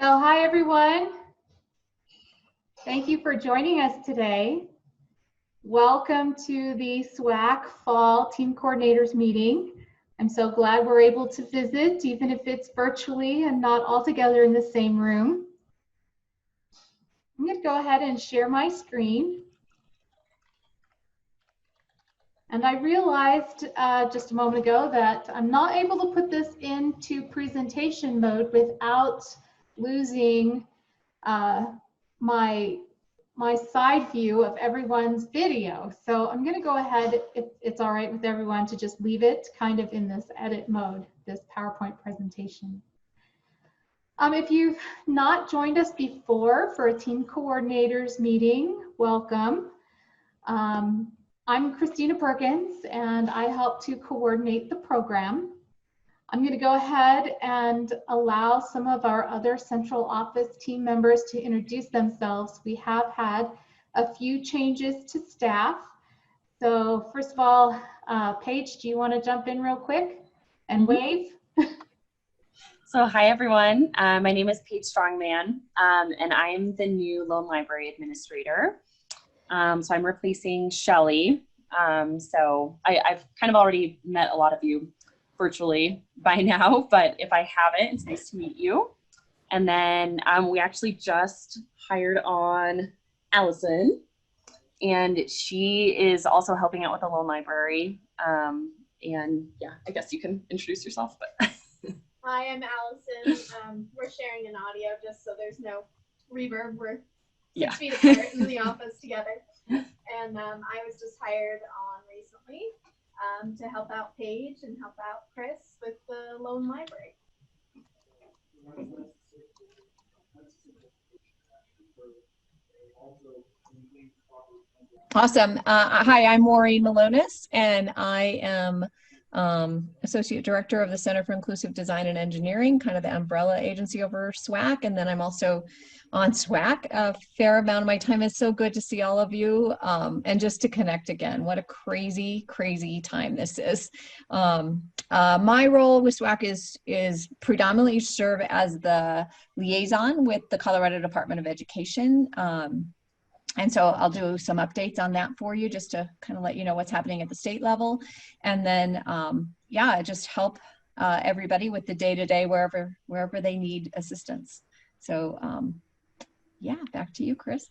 So hi everyone. Thank you for joining us today. Welcome to the SWAAAC Fall Team Coordinators meeting. I'm so glad we're able to visit, even if it's virtually and not all together in the same room. I'm going to go ahead and share my screen. And I realized just a moment ago that I'm not able to put this into presentation mode without losing my side view of everyone's video. So I'm going to go ahead, if it's all right with everyone, to just leave it kind of in this edit mode, this PowerPoint presentation. If you've not joined us before for a team coordinators meeting, welcome. I'm Christina Perkins, and I help to coordinate the program. I'm going to go ahead and allow some of our other central office team members to introduce themselves. We have had a few changes to staff. So first of all, Paige, do you want to jump in real quick and wave? So hi everyone, my name is Paige Strongman, and I'm the new loan library administrator. So I'm replacing Shelly. So I've kind of already met a lot of you virtually by now, but if I haven't, it's nice to meet you. And then we actually just hired on Allison, and she is also helping out with the loan library. And yeah, I guess you can introduce yourself. But Hi, I'm Allison. We're sharing an audio just so there's no reverb. We're 6 feet apart in the office together. And I was just hired on recently to help out Paige and help out Chris with the loan library. Awesome. Hi, I'm Maureen Malonis, and I am Associate Director of the Center for Inclusive Design and Engineering, kind of the umbrella agency over SWAAC. And then I'm also on SWAAC a fair amount of my time. It's so good to see all of you and just to connect again. What a crazy, crazy time this is. My role with SWAAC is predominantly to serve as the liaison with the Colorado Department of Education. And so I'll do some updates on that for you just to kind of let you know what's happening at the state level. And then, yeah, just help everybody with the day-to-day wherever they need assistance. So, yeah, back to you, Chris.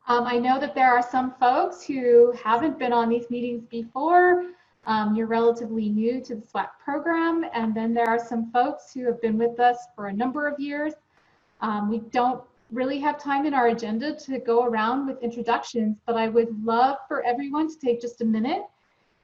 I know that there are some folks who haven't been on these meetings before. You're relatively new to the SWAAC program. And then there are some folks who have been with us for a number of years. We don't really have time in our agenda to go around with introductions, but I would love for everyone to take just a minute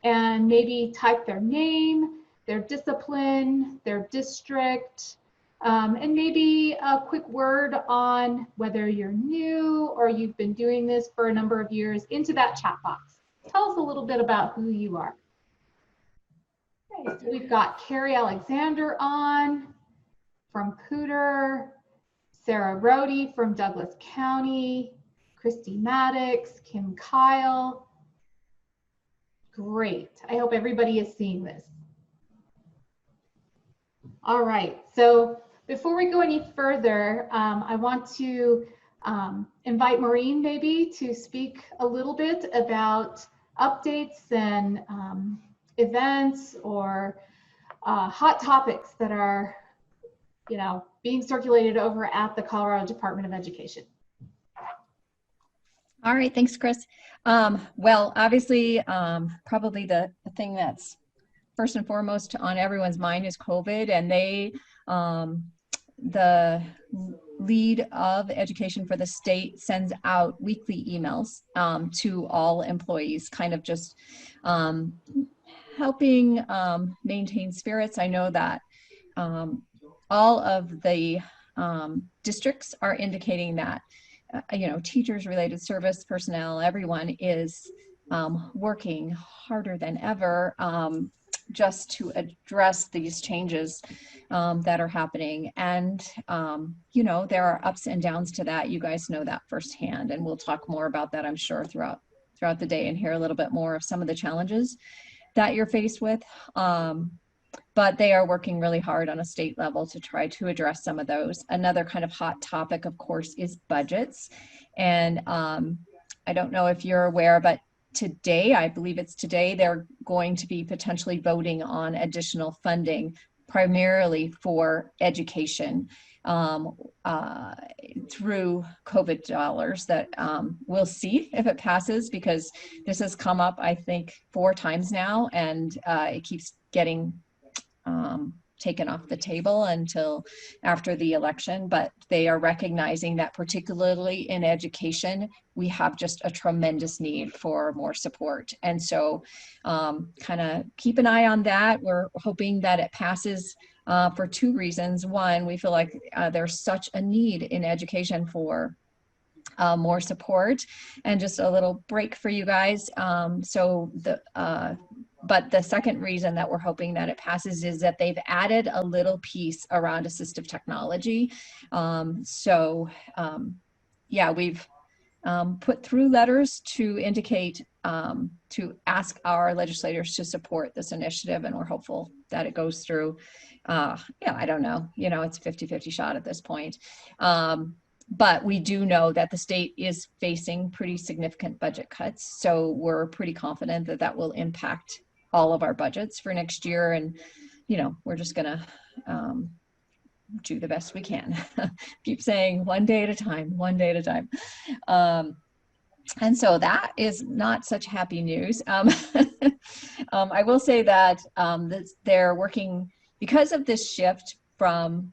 and maybe type their name, their discipline, their district, and maybe a quick word on whether you're new or you've been doing this for a number of years into that chat box. Tell us a little bit about who you are. Okay, so we've got Carrie Alexander on from Cooter, Sarah Rohde from Douglas County, Christy Maddox, Kim Kyle. Great. I hope everybody is seeing this. All right. So before we go any further, I want to invite Maureen maybe to speak a little bit about updates and events or hot topics that are, being circulated over at the Colorado Department of Education. All right, thanks, Chris. Well, obviously, probably the thing that's first and foremost on everyone's mind is COVID, and the lead of education for the state sends out weekly emails to all employees, kind of just helping maintain spirits. I know that all of the districts are indicating that, teachers, related service personnel, everyone is working harder than ever just to address these changes that are happening. And, there are ups and downs to that. You guys know that firsthand, and we'll talk more about that, I'm sure, throughout the day and hear a little bit more of some of the challenges that you're faced with. but they are working really hard on a state level to try to address some of those. Another kind of hot topic, of course, is budgets. And I don't know if you're aware, but today, I believe it's today, they're going to be potentially voting on additional funding, primarily for education through COVID dollars that we'll see if it passes, because this has come up, I think, 4 times now, and it keeps getting taken off the table until after the election. But they are recognizing that particularly in education, we have just a tremendous need for more support. And so kind of keep an eye on that. We're hoping that it passes for 2 reasons. One, we feel like there's such a need in education for more support. And just a little break for you guys. But the second reason that we're hoping that it passes is that they've added a little piece around assistive technology. Yeah, we've put through letters to indicate, to ask our legislators to support this initiative, and we're hopeful that it goes through. Yeah, I don't know, you know, it's a 50-50 shot at this point. But we do know that the state is facing pretty significant budget cuts. So we're pretty confident that that will impact all of our budgets for next year. And, you know, we're just gonna do the best we can. Keep saying one day at a time, one day at a time. And so that is not such happy news. I will say that they're working, because of this shift from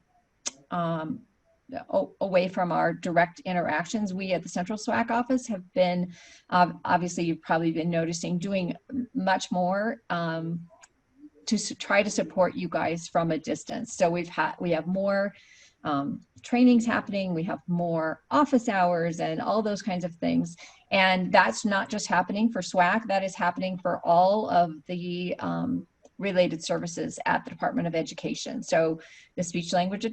away from our direct interactions, we at the Central SWAAC office have been, obviously you've probably been noticing, doing much more to try to support you guys from a distance. So we have more trainings happening, we have more office hours and all those kinds of things. And that's not just happening for SWAAC, that is happening for all of the related services at the Department of Education. So the speech language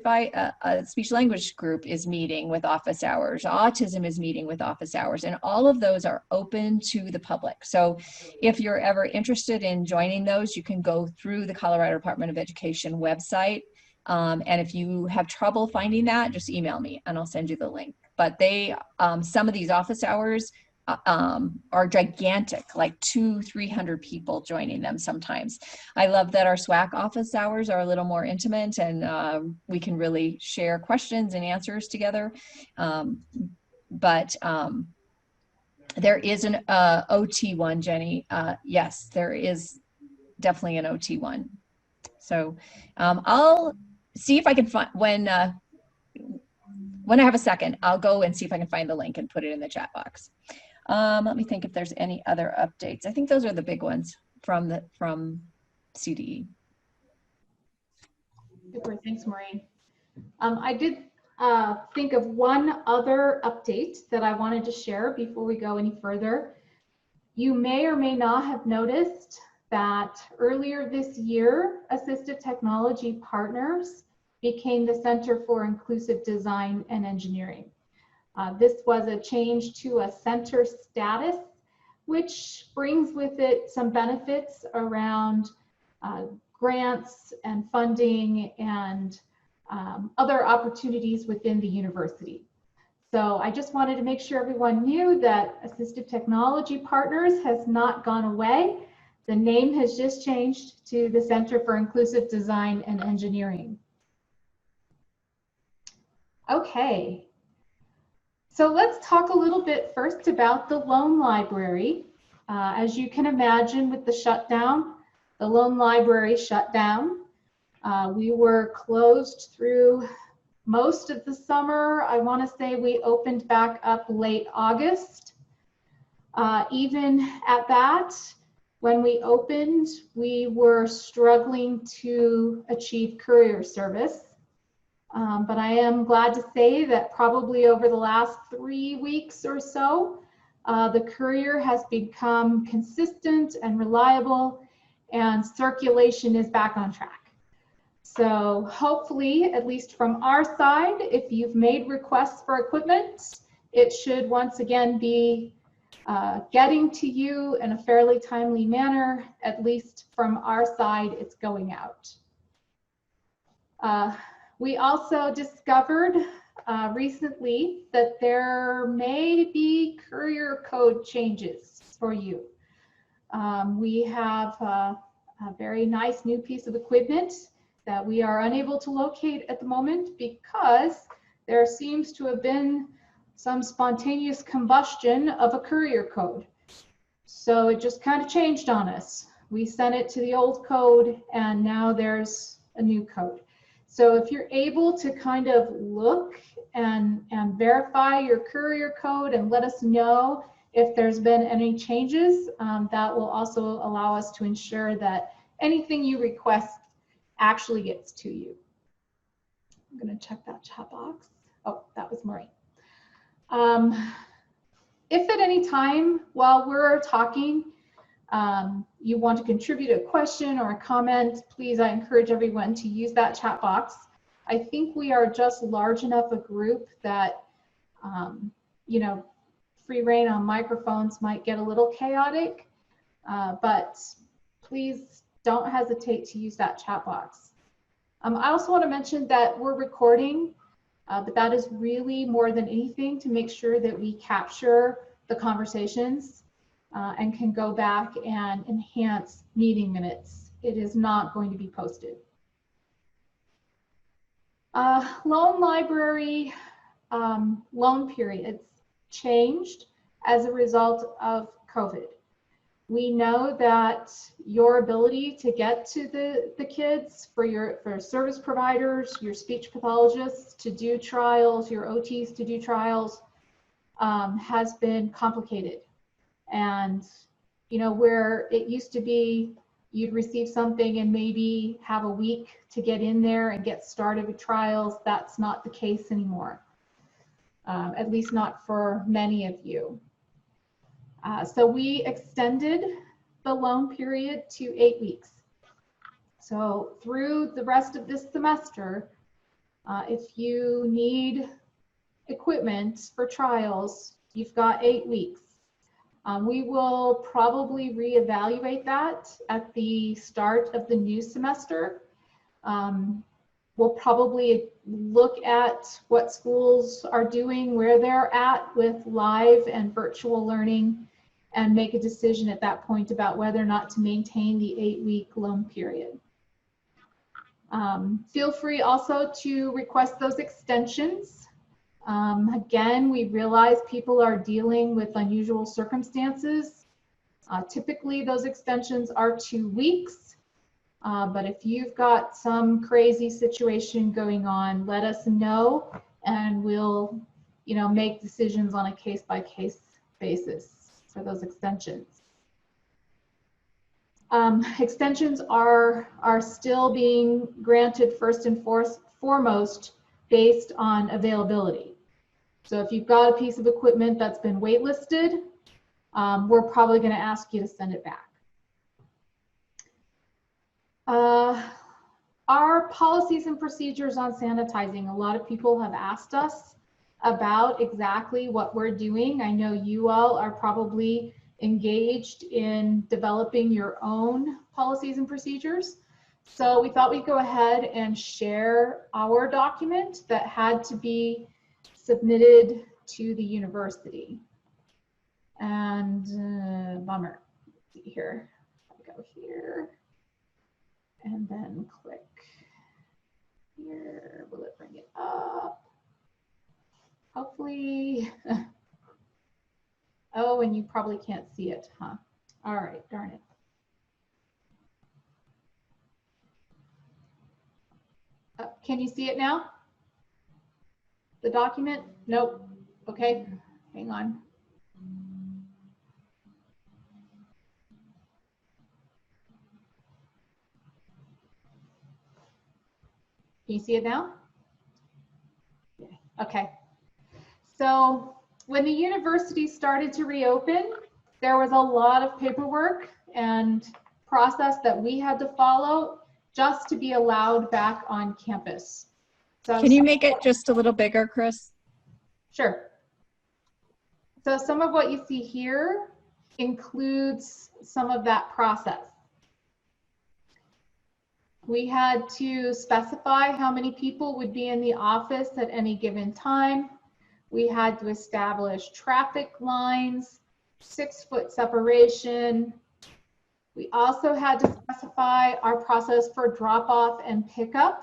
group is meeting with office hours, autism is meeting with office hours, and all of those are open to the public. So if you're ever interested in joining those, you can go through the Colorado Department of Education website. And if you have trouble finding that, just email me and I'll send you the link. But they, some of these office hours are gigantic, like 200-300 people joining them sometimes. I love that our SWAAC office hours are a little more intimate, and we can really share questions and answers together. But there is an OT1, Jenny. Yes, there is definitely an OT1. So I'll see if I can find, when I have a second, I'll go and see if I can find the link and put it in the chat box. Let me think if there's any other updates. I think those are the big ones from CDE. Super, thanks, Maureen. I did think of one other update that I wanted to share before we go any further. You may or may not have noticed that earlier this year, Assistive Technology Partners became the Center for Inclusive Design and Engineering. This was a change to a center status, which brings with it some benefits around grants and funding and other opportunities within the university. So I just wanted to make sure everyone knew that Assistive Technology Partners has not gone away. The name has just changed to the Center for Inclusive Design and Engineering. Okay. So let's talk a little bit first about the loan library. As you can imagine, with the shutdown, the loan library shut down. We were closed through most of the summer. I want to say we opened back up late August. Even at that, when we opened, we were struggling to achieve courier service. But I am glad to say that probably over the last 3 weeks or so, the courier has become consistent and reliable, and circulation is back on track. So hopefully, at least from our side, if you've made requests for equipment, it should once again be getting to you in a fairly timely manner. At least from our side, it's going out. We also discovered recently that there may be courier code changes for you. We have a very nice new piece of equipment that we are unable to locate at the moment because there seems to have been some spontaneous combustion of a courier code. So it just kind of changed on us. We sent it to the old code and now there's a new code. So if you're able to kind of look and verify your courier code and let us know if there's been any changes, that will also allow us to ensure that anything you request actually gets to you. I'm going to check that chat box. Oh, that was Maureen. If at any time while we're talking, you want to contribute a question or a comment, please, I encourage everyone to use that chat box. I think we are just large enough a group that, you know, free reign on microphones might get a little chaotic, but please don't hesitate to use that chat box. I also want to mention that we're recording, but that is really more than anything to make sure that we capture the conversations and can go back and enhance meeting minutes. It is not going to be posted. Loan library loan periods changed as a result of COVID. We know that your ability to get to the kids for service providers, your speech pathologists to do trials, your OTs to do trials has been complicated. And, you know, where it used to be you'd receive something and maybe have a week to get in there and get started with trials, that's not the case anymore, at least not for many of you. So we extended the loan period to 8 weeks. So through the rest of this semester, if you need equipment for trials, you've got 8 weeks. We will probably reevaluate that at the start of the new semester. We'll probably look at what schools are doing, where they're at with live and virtual learning, and make a decision at that point about whether or not to maintain the 8-week loan period. Feel free also to request those extensions. Again, we realize people are dealing with unusual circumstances. Typically, those extensions are 2 weeks. But if you've got some crazy situation going on, let us know, and we'll, you know, make decisions on a case-by-case basis for those extensions. Extensions are still being granted first and foremost based on availability. So if you've got a piece of equipment that's been waitlisted, we're probably going to ask you to send it back. Our policies and procedures on sanitizing, a lot of people have asked us about exactly what we're doing. I know you all are probably engaged in developing your own policies and procedures. So we thought we'd go ahead and share our document that had to be submitted to the university. And bummer. Let's see here. I'll go here and then click here. Will it bring it up? Hopefully. Oh, and you probably can't see it, huh? All right, darn it. Can you see it now? The document? Nope. Okay, hang on. Can you see it now? Okay. So when the university started to reopen, there was a lot of paperwork and process that we had to follow just to be allowed back on campus. So can you make it just a little bigger, Chris? Sure. So some of what you see here includes some of that process. We had to specify how many people would be in the office at any given time. We had to establish traffic lines, 6-foot separation. We also had to specify our process for drop off and pickup.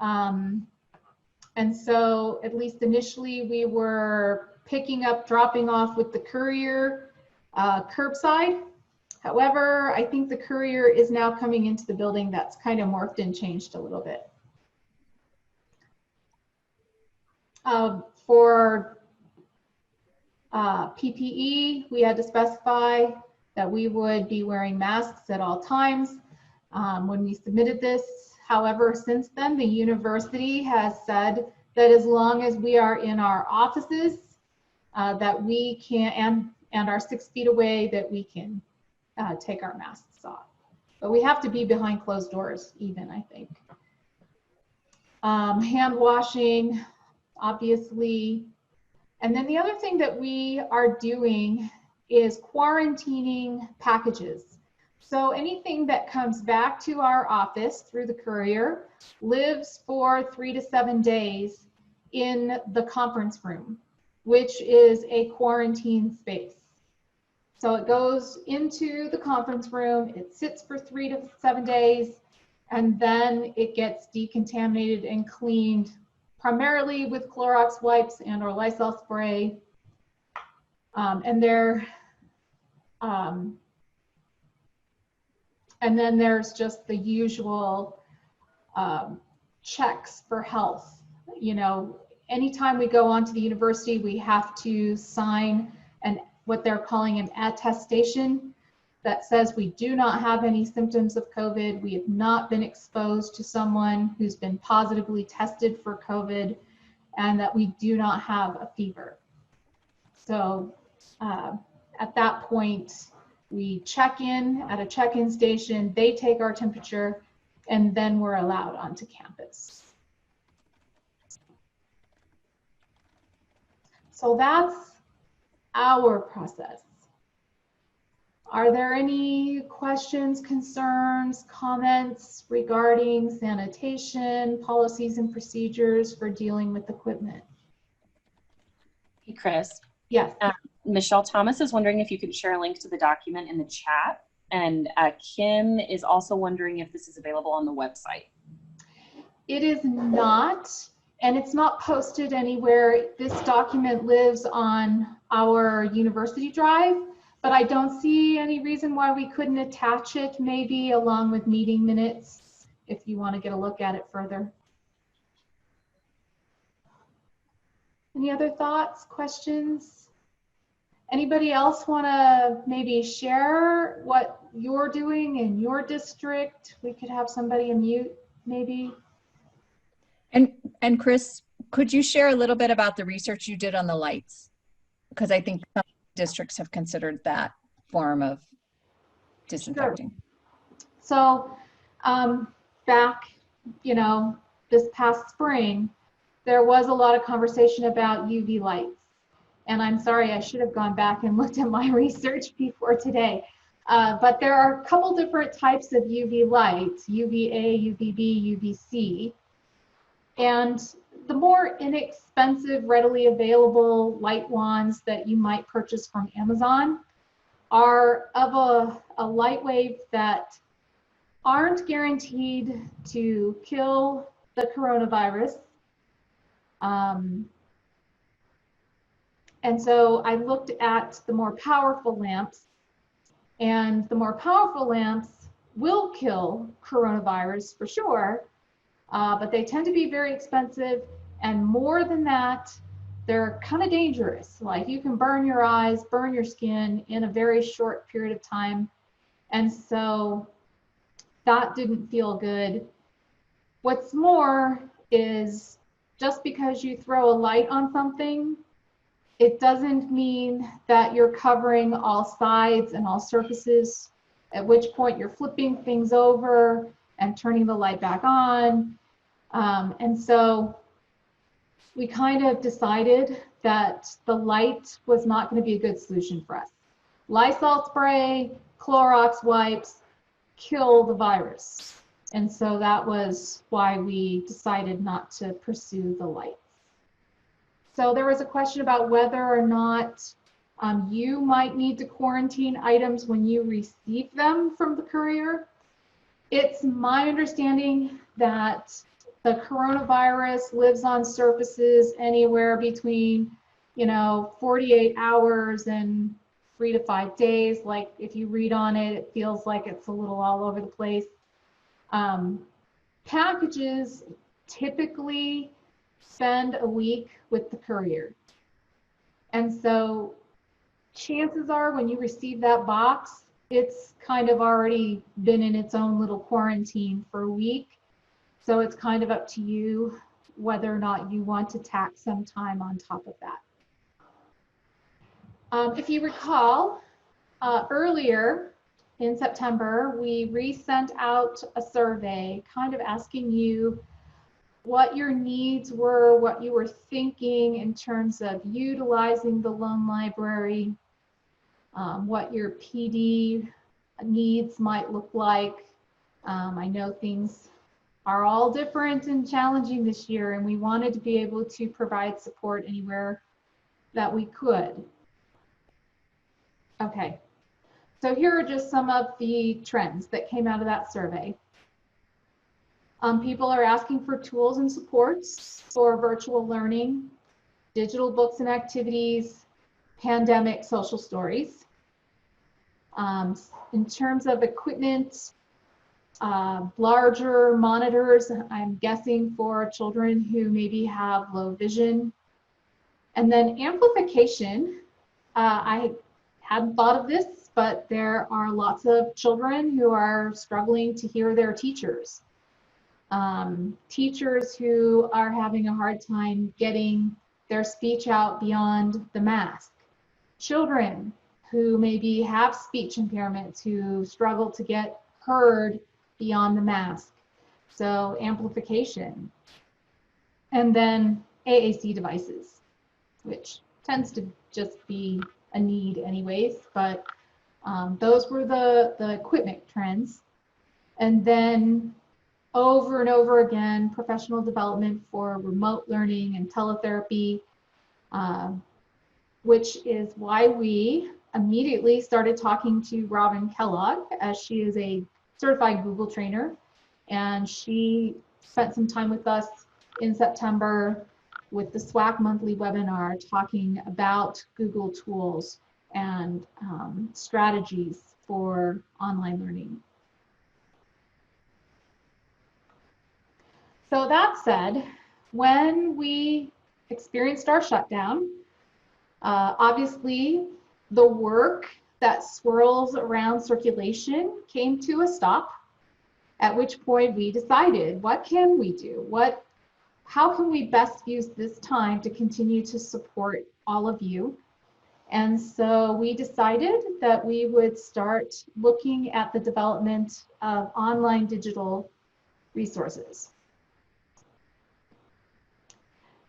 And so at least initially we were picking up, dropping off with the courier curbside. However, I think the courier is now coming into the building. That's kind of morphed and changed a little bit. For PPE, we had to specify that we would be wearing masks at all times when we submitted this. However, since then, the university has said that as long as we are in our offices, that we can, and are 6 feet away, that we can take our masks off. But we have to be behind closed doors even, I think. Hand washing, obviously. And then the other thing that we are doing is quarantining packages. So anything that comes back to our office through the courier lives for 3 to 7 days in the conference room, which is a quarantine space. So it goes into the conference room, it sits for 3 to 7 days, and then it gets decontaminated and cleaned primarily with Clorox wipes and or Lysol spray. And then there's just the usual checks for health. You know, anytime we go onto the university, we have to sign what they're calling an attestation that says we do not have any symptoms of COVID. We have not been exposed to someone who's been positively tested for COVID, and that we do not have a fever. So at that point, we check in at a check-in station, they take our temperature, and then we're allowed onto campus. So that's our process. Are there any questions, concerns, comments regarding sanitation, policies and procedures for dealing with equipment? Hey, Chris. Yes. Michelle Thomas is wondering if you could share a link to the document in the chat. And Kim is also wondering if this is available on the website. It is not, and it's not posted anywhere. This document lives on our university drive, but I don't see any reason why we couldn't attach it maybe along with meeting minutes if you want to get a look at it further. Any other thoughts, questions? Anybody else want to maybe share what you're doing in your district? We could have somebody unmute maybe. And Chris, could you share a little bit about the research you did on the lights? Because I think some districts have considered that form of disinfecting. Sure. So back, this past spring, there was a lot of conversation about UV lights. And I'm sorry, I should have gone back and looked at my research before today. But there are a couple different types of UV lights, UVA, UVB, UVC. And the more inexpensive, readily available light wands that you might purchase from Amazon are of a light wave that aren't guaranteed to kill the coronavirus. And so I looked at the more powerful lamps, and the more powerful lamps will kill coronavirus for sure, but they tend to be very expensive, and more than that, they're kind of dangerous. Like you can burn your eyes, burn your skin in a very short period of time. And so that didn't feel good. What's more is just because you throw a light on something, it doesn't mean that you're covering all sides and all surfaces, at which point you're flipping things over and turning the light back on. And so we kind of decided that the light was not going to be a good solution for us. Lysol spray, Clorox wipes kill the virus. And so that was why we decided not to pursue the lights. So there was a question about whether or not you might need to quarantine items when you receive them from the courier. It's my understanding that the coronavirus lives on surfaces anywhere between, 48 hours and 3 to 5 days. Like if you read on it, it feels like it's a little all over the place. Packages typically spend a week with the courier. And so chances are when you receive that box, it's kind of already been in its own little quarantine for a week. So it's kind of up to you whether or not you want to tack some time on top of that. If you recall, earlier in September, we resent out a survey kind of asking you what your needs were, what you were thinking in terms of utilizing the loan library, what your PD needs might look like. I know things are all different and challenging this year, and we wanted to be able to provide support anywhere that we could. Okay, so here are just some of the trends that came out of that survey. People are asking for tools and supports for virtual learning, digital books and activities, pandemic social stories. In terms of equipment, larger monitors, I'm guessing for children who maybe have low vision. And then amplification, I hadn't thought of this, but there are lots of children who are struggling to hear their teachers. Teachers who are having a hard time getting their speech out beyond the mask. Children who maybe have speech impairments who struggle to get heard beyond the mask. So amplification. And then AAC devices, which tends to just be a need anyways, but those were the equipment trends. And then over and over again, professional development for remote learning and teletherapy, which is why we immediately started talking to Robin Kellogg, as she is a certified Google trainer, and she spent some time with us in September with the SWAAAC monthly webinar talking about Google tools and strategies for online learning. So that said, when we experienced our shutdown, obviously the work that swirls around circulation came to a stop, at which point we decided, what can we do? How can we best use this time to continue to support all of you? And so we decided that we would start looking at the development of online digital resources.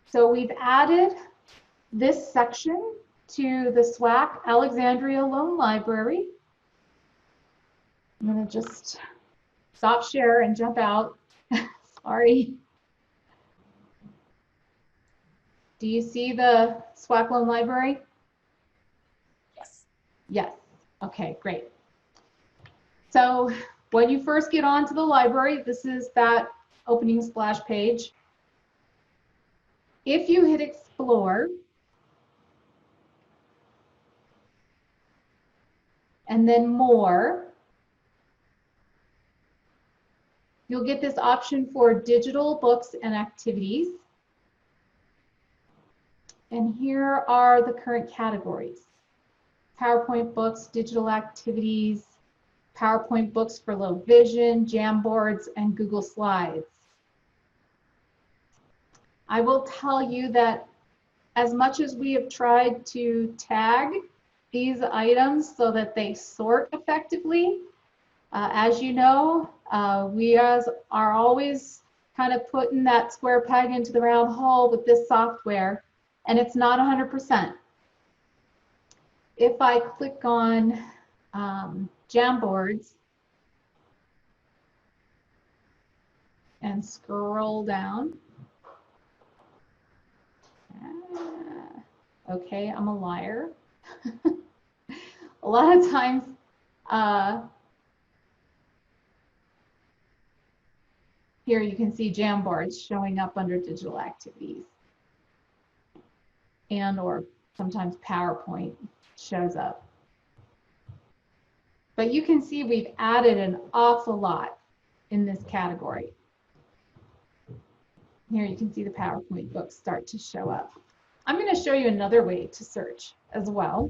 So we've added this section to the SWAAAC Alexandria Loan Library. I'm going to just stop share and jump out. Sorry. Do you see the SWAAAC Loan Library? Yes. Yes. Okay, great. So when you first get onto the library, this is that opening splash page. If you hit Explore, and then More, you'll get this option for digital books and activities. And here are the current categories: PowerPoint books, digital activities, PowerPoint books for low vision, Jamboards, and Google Slides. I will tell you that as much as we have tried to tag these items so that they sort effectively, as you know, we are always kind of putting that square peg into the round hole with this software, and it's not 100%. If I click on Jamboards and scroll down, okay, I'm a liar. A lot of times, here you can see Jamboards showing up under digital activities, and or sometimes PowerPoint shows up. But you can see we've added an awful lot in this category. Here you can see the PowerPoint books start to show up. I'm going to show you another way to search as well.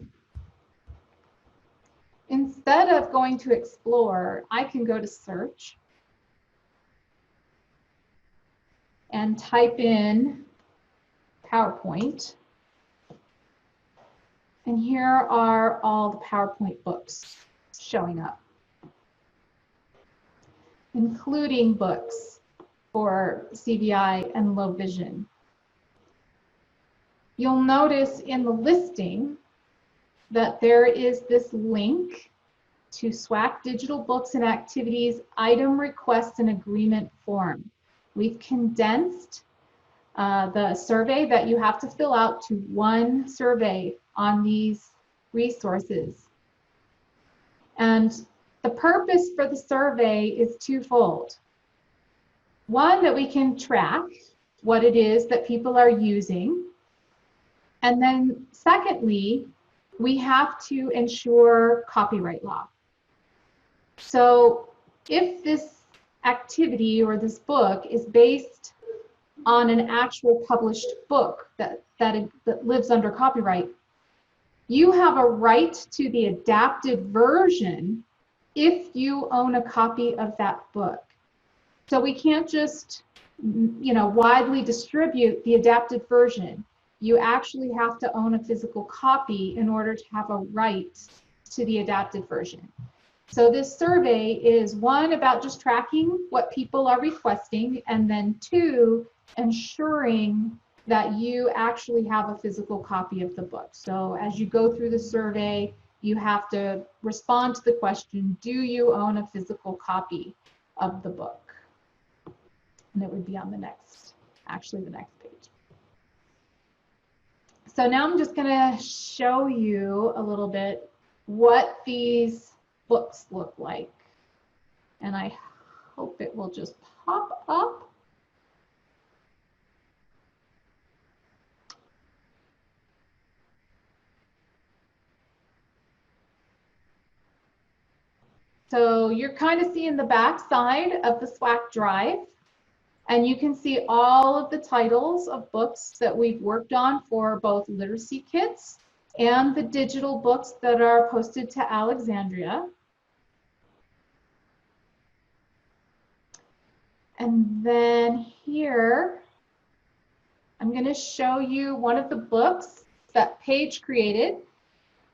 Instead of going to Explore, I can go to Search and type in PowerPoint. And here are all the PowerPoint books showing up, including books for CVI and low vision. You'll notice in the listing that there is this link to SWAAC Digital Books and Activities Item Request and Agreement Form. We've condensed the survey that you have to fill out to one survey on these resources. And the purpose for the survey is twofold. One, that we can track what it is that people are using. And then secondly, we have to ensure copyright law. So if this activity or this book is based on an actual published book that lives under copyright, you have a right to the adapted version if you own a copy of that book. So we can't just, widely distribute the adapted version. You actually have to own a physical copy in order to have a right to the adapted version. So this survey is, one, about just tracking what people are requesting, and then two, ensuring that you actually have a physical copy of the book. So as you go through the survey, you have to respond to the question, do you own a physical copy of the book? And it would be on the next page. So now I'm just gonna show you a little bit what these books look like. And I hope it will just pop up. So you're kind of seeing the back side of the SWAAC drive, and you can see all of the titles of books that we've worked on for both literacy kits and the digital books that are posted to Alexandria. And then here, I'm going to show you one of the books that Paige created.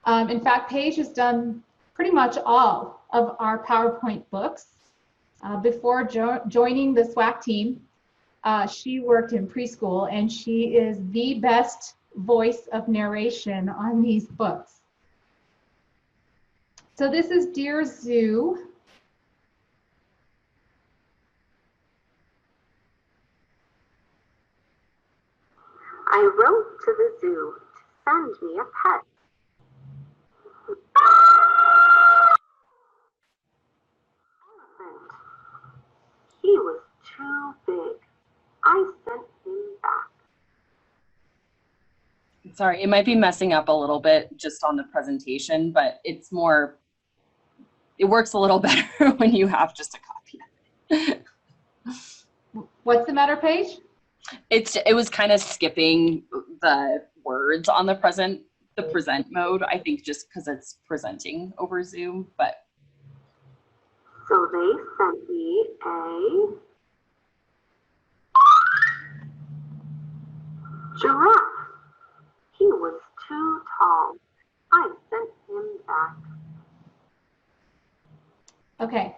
In fact, Paige has done pretty much all of our PowerPoint books. Before joining the SWAAC team, she worked in preschool, and she is the best voice of narration on these books. So this is Dear Zoo. I wrote to the zoo to send me a pet. Elephant. He was too big. I sent him back. Sorry, it might be messing up a little bit just on the presentation, but it works a little better when you have just a copy of it. What's the matter, Paige? It was kind of skipping the words on the present mode, I think, just because it's presenting over Zoom, but. So they sent me a giraffe. He was too tall. I sent him back. Okay.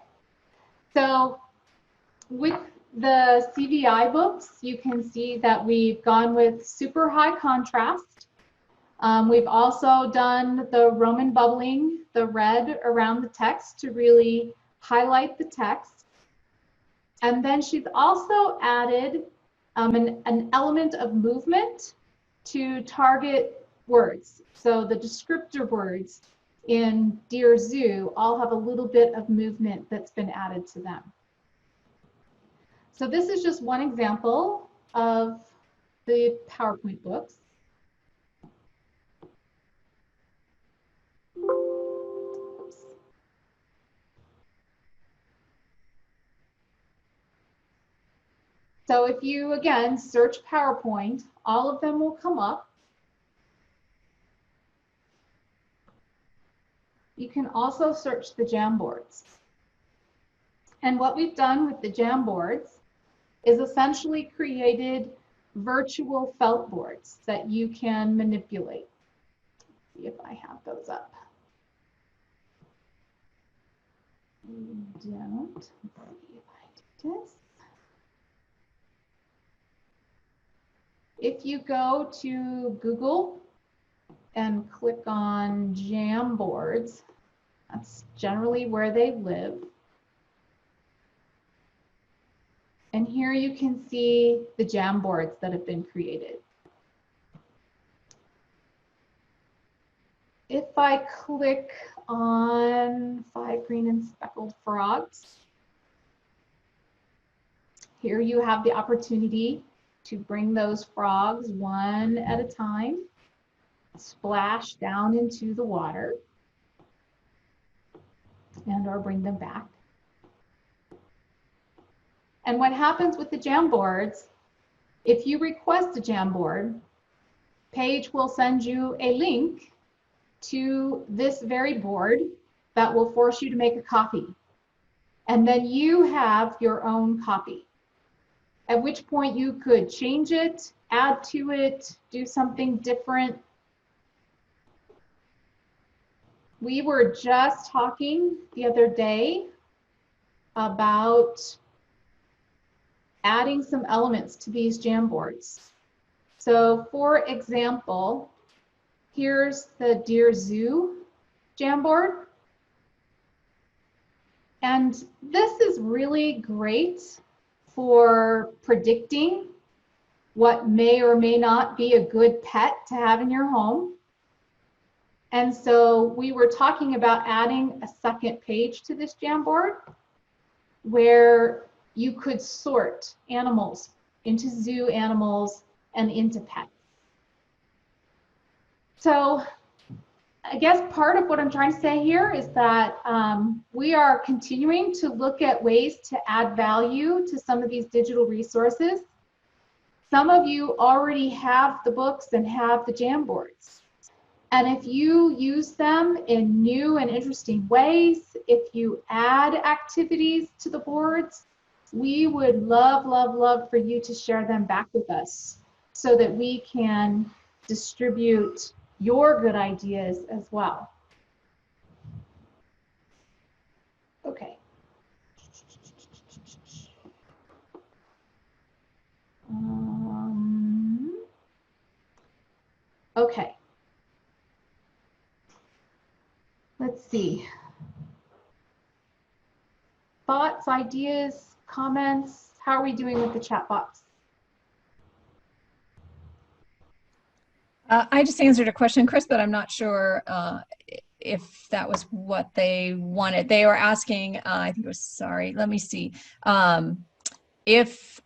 So with the CVI books, you can see that we've gone with super high contrast. We've also done the Roman bubbling, the red around the text to really highlight the text. And then she's also added an element of movement to target words. So the descriptor words in Dear Zoo all have a little bit of movement that's been added to them. So this is just one example of the PowerPoint books. So if you, again, search PowerPoint, all of them will come up. You can also search the Jamboards. And what we've done with the Jamboards is essentially created virtual felt boards that you can manipulate. Let's see if I have those up. We don't. Let's see if I do this. If you go to Google and click on Jamboards, that's generally where they live. And here you can see the Jamboards that have been created. If I click on 5 green and speckled frogs, here you have the opportunity to bring those frogs one at a time, splash down into the water, and or bring them back. And what happens with the Jamboards, if you request a Jamboard, Paige will send you a link to this very board that will force you to make a copy. And then you have your own copy, at which point you could change it, add to it, do something different. We were just talking the other day about adding some elements to these Jamboards. So for example, here's the Dear Zoo Jamboard. And this is really great for predicting what may or may not be a good pet to have in your home. And so we were talking about adding a second page to this Jamboard where you could sort animals into zoo animals and into pets. So I guess part of what I'm trying to say here is that we are continuing to look at ways to add value to some of these digital resources. Some of you already have the books and have the Jamboards. And if you use them in new and interesting ways, if you add activities to the boards, we would love, love, love for you to share them back with us so that we can distribute your good ideas as well. Okay. Okay. Let's see. Thoughts, ideas, comments? How are we doing with the chat box? I just answered a question, Chris, but I'm not sure if that was what they wanted. They were asking, I think it was, sorry, let me see. If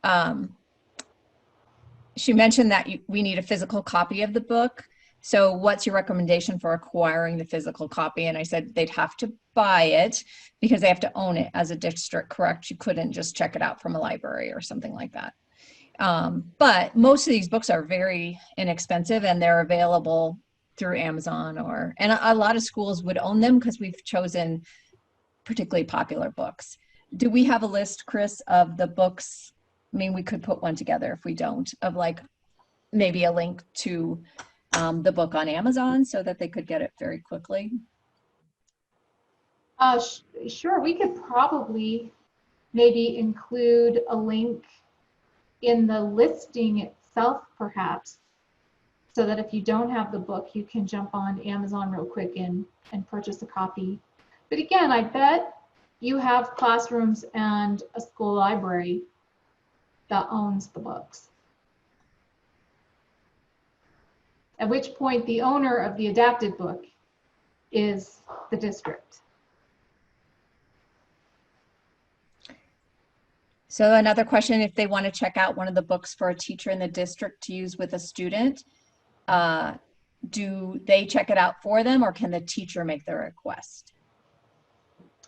she mentioned that we need a physical copy of the book. So what's your recommendation for acquiring the physical copy? And I said they'd have to buy it because they have to own it as a district, correct? You couldn't just check it out from a library or something like that. But most of these books are very inexpensive and they're available through Amazon and a lot of schools would own them because we've chosen particularly popular books. Do we have a list, Chris, of the books? I mean, we could put one together if we don't, of like maybe a link to the book on Amazon so that they could get it very quickly. Sure, we could probably maybe include a link in the listing itself, perhaps, so that if you don't have the book, you can jump on Amazon real quick and purchase a copy. But again, I bet you have classrooms and a school library that owns the books. At which point the owner of the adapted book is the district. So another question, if they want to check out one of the books for a teacher in the district to use with a student, do they check it out for them, or can the teacher make the request?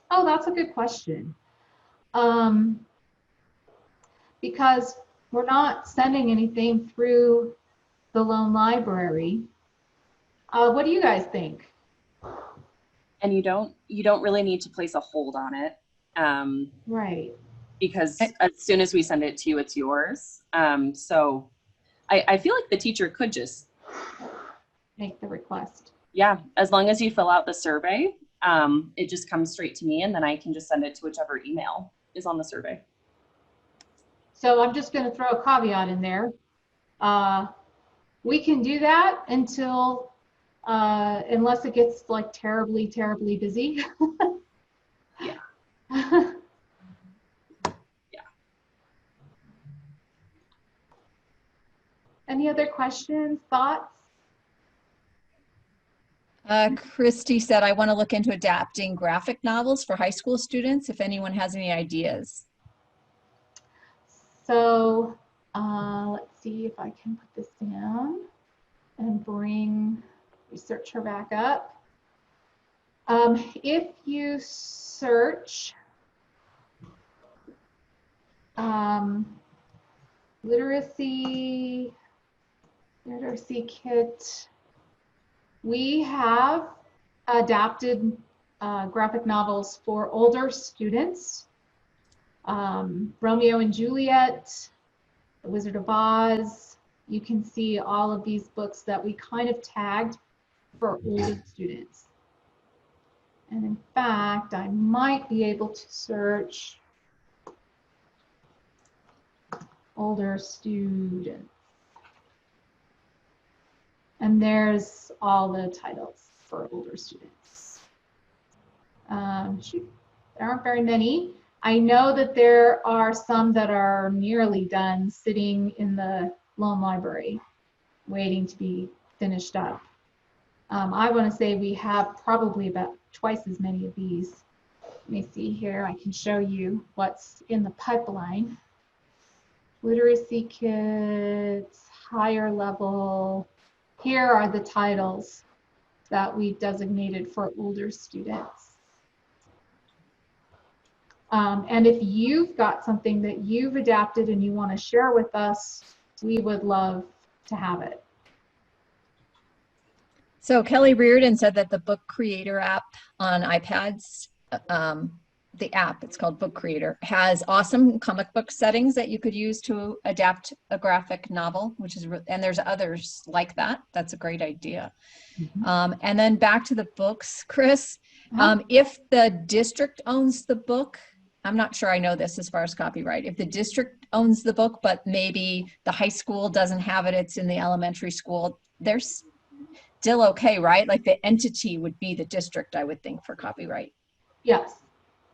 Oh, that's a good question. Because we're not sending anything through the loan library. What do you guys think? And you don't really need to place a hold on it. Right. Because as soon as we send it to you, it's yours. So I feel like the teacher could just make the request. Yeah, as long as you fill out the survey, it just comes straight to me, and then I can just send it to whichever email is on the survey. So I'm just going to throw a caveat in there. We can do that until, unless it gets like terribly, terribly busy. Yeah. Any other questions, thoughts? Christy said, I want to look into adapting graphic novels for high school students, if anyone has any ideas. So let's see if I can put this down and bring researcher back up. If you search literacy kit, we have adapted graphic novels for older students. Romeo and Juliet, The Wizard of Oz. You can see all of these books that we kind of tagged for older students. And in fact, I might be able to search older students. And there's all the titles for older students. Shoot, there aren't very many. I know that there are some that are nearly done sitting in the loan library waiting to be finished up. I want to say we have probably about twice as many of these. Let me see here. I can show you what's in the pipeline. Literacy kits, higher level. Here are the titles that we've designated for older students. And if you've got something that you've adapted and you want to share with us, we would love to have it. So Kelly Reardon said that the Book Creator app on iPads, the app, it's called Book Creator, has awesome comic book settings that you could use to adapt a graphic novel, which is, and there's others like that. That's a great idea. Mm-hmm. And then back to the books, Chris, if the district owns the book, I'm not sure I know this as far as copyright. If the district owns the book, but maybe the high school doesn't have it, it's in the elementary school, there's still okay, right? Like the entity would be the district, I would think, for copyright. Yes.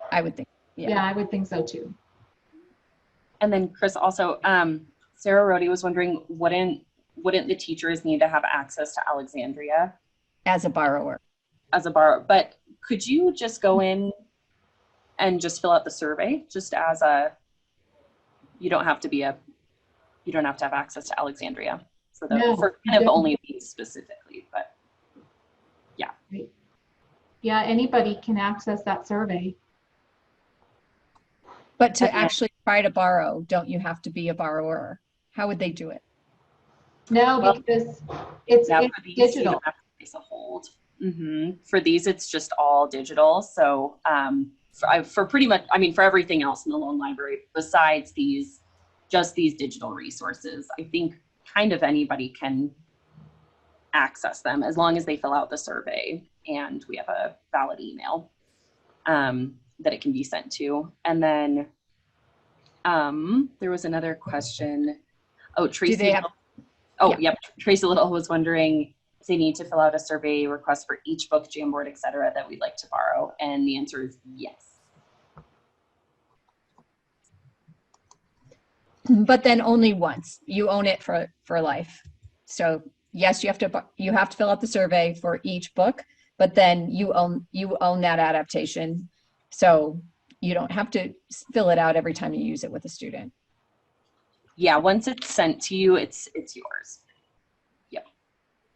I would think. Yeah, I would think so too. And then Chris, also, Sarah Rhodey was wondering, wouldn't the teachers need to have access to Alexandria? As a borrower. As a borrower, but could you just go in and just fill out the survey, just as a, you don't have to have access to Alexandria for the, No, for kind of only these specifically, but yeah. Yeah, anybody can access that survey. But to actually try to borrow, don't you have to be a borrower? How would they do it? No, Well, because it's for these, digital. you don't have to place a hold. For these, it's just all digital. So for pretty much, I mean, for everything else in the loan library, besides these, just these digital resources, I think kind of anybody can access them as long as they fill out the survey and we have a valid email that it can be sent to. And then There was another question. Oh, Tracy. Do they have, Yep. Tracy Little was wondering if they need to fill out a survey request for each book, Jamboard, etc., that we'd like to borrow. And the answer is yes. but then only once. You own it for life. So yes, you have to fill out the survey for each book, but then you own that adaptation. So you don't have to fill it out every time you use it with a student. Yeah, once it's sent to you, it's yours. Yep.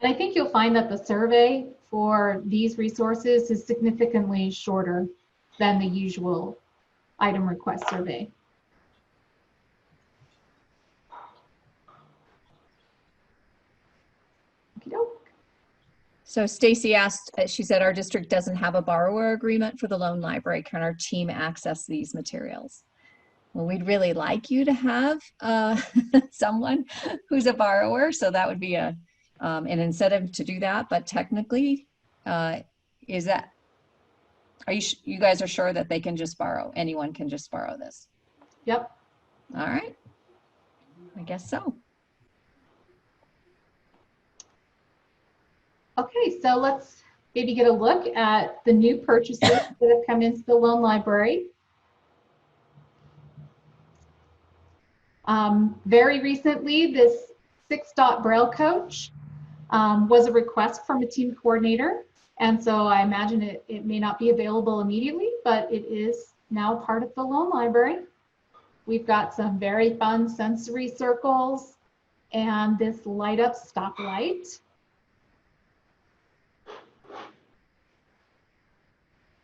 And I think you'll find that the survey for these resources is significantly shorter than the usual item request survey. So Stacy asked, she said, our district doesn't have a borrower agreement for the loan library. Can our team access these materials? Well, we'd really like you to have someone who's a borrower. So that would be an incentive to do that. But technically, is that, you guys are sure that they can just borrow? Anyone can just borrow this? Yep. All right. I guess so. Okay, so let's maybe get a look at the new purchases that have come into the loan library. Very recently, this 6-dot Braille coach was a request from a team coordinator. And so I imagine it may not be available immediately, but it is now part of the loan library. We've got some very fun sensory circles and this light up stoplight.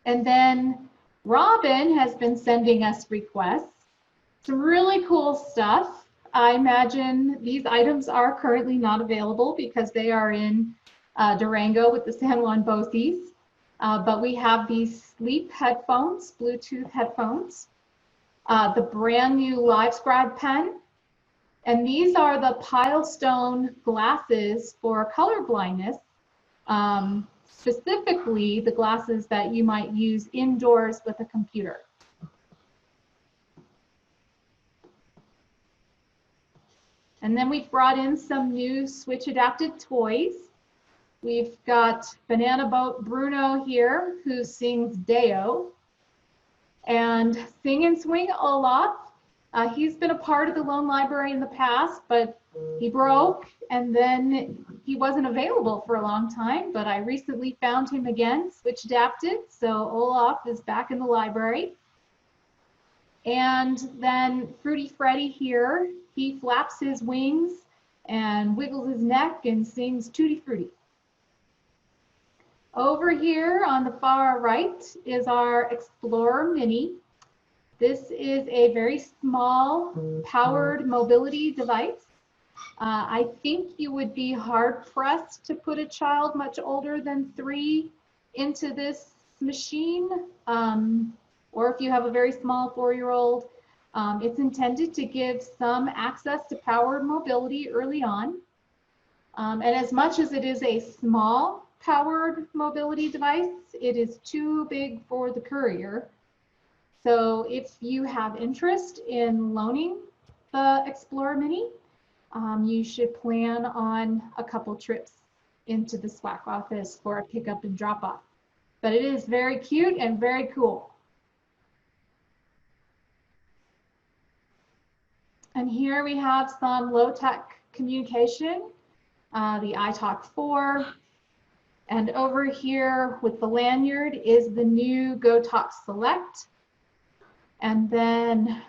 And then Robin has been sending us requests. Some really cool stuff. I imagine these items are currently not available because they are in Durango with the San Juan BOCES. But we have these sleep headphones, Bluetooth headphones, the brand new LiveScribe pen, and these are the Pilestone glasses for color blindness. Specifically the glasses that you might use indoors with a computer. And then we've brought in some new Switch adapted toys. We've got Banana Boat Bruno here, who sings Deo. And Sing and Swing Olaf. He's been a part of the loan library in the past, but he broke and then he wasn't available for a long time, but I recently found him again, Switch adapted. So Olaf is back in the library. And then Fruity Freddy here, he flaps his wings and wiggles his neck and sings Tutti Frutti. Over here on the far right is our Explorer Mini. This is a very small powered mobility device. I think you would be hard pressed to put a child much older than 3 into this machine. Or if you have a very small 4-year-old, it's intended to give some access to powered mobility early on. And as much as it is a small powered mobility device, it is too big for the courier. So if you have interest in loaning the Explorer Mini, you should plan on a couple trips into the SWAAAC office for a pickup and drop off. But it is very cute and very cool. And here we have some low-tech communication, the iTalk 4. And over here with the lanyard is the new GoTalk Select. And then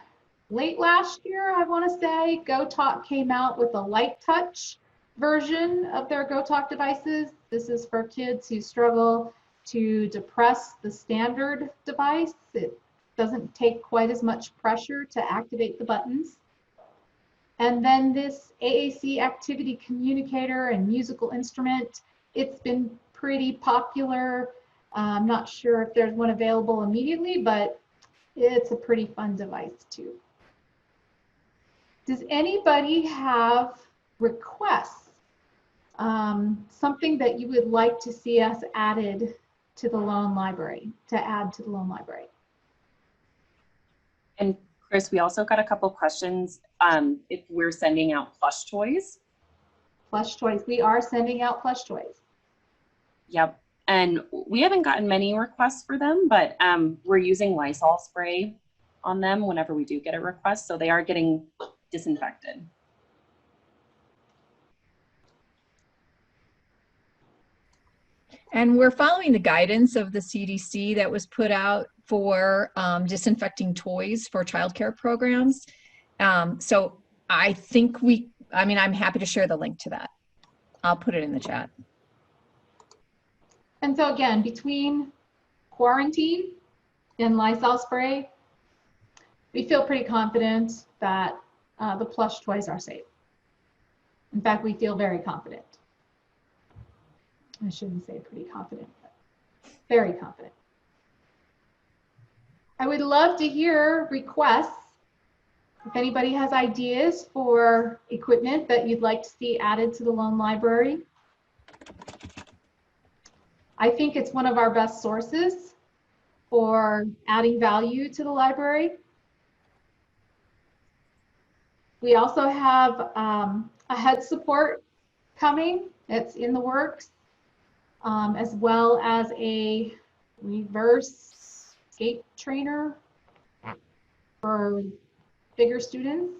late last year, I want to say, GoTalk came out with a light touch version of their GoTalk devices. This is for kids who struggle to depress the standard device. It doesn't take quite as much pressure to activate the buttons. And then this AAC activity communicator and musical instrument, it's been pretty popular. I'm not sure if there's one available immediately, but it's a pretty fun device too. Does anybody have requests? Something that you would like to see us added to the loan library, to add to the loan library? And Chris, we also got a couple questions if we're sending out plush toys. Plush toys. We are sending out plush toys. Yep. And we haven't gotten many requests for them, but we're using Lysol spray on them whenever we do get a request. So they are getting disinfected. And we're following the guidance of the CDC that was put out for disinfecting toys for childcare programs. So I think I'm happy to share the link to that. I'll put it in the chat. And so again, between quarantine and Lysol spray, we feel pretty confident that the plush toys are safe. In fact, we feel very confident. I shouldn't say pretty confident, but very confident. I would love to hear requests. If anybody has ideas for equipment that you'd like to see added to the loan library. I think it's one of our best sources for adding value to the library. We also have a head support coming. It's in the works, as well as a reverse skate trainer for bigger students,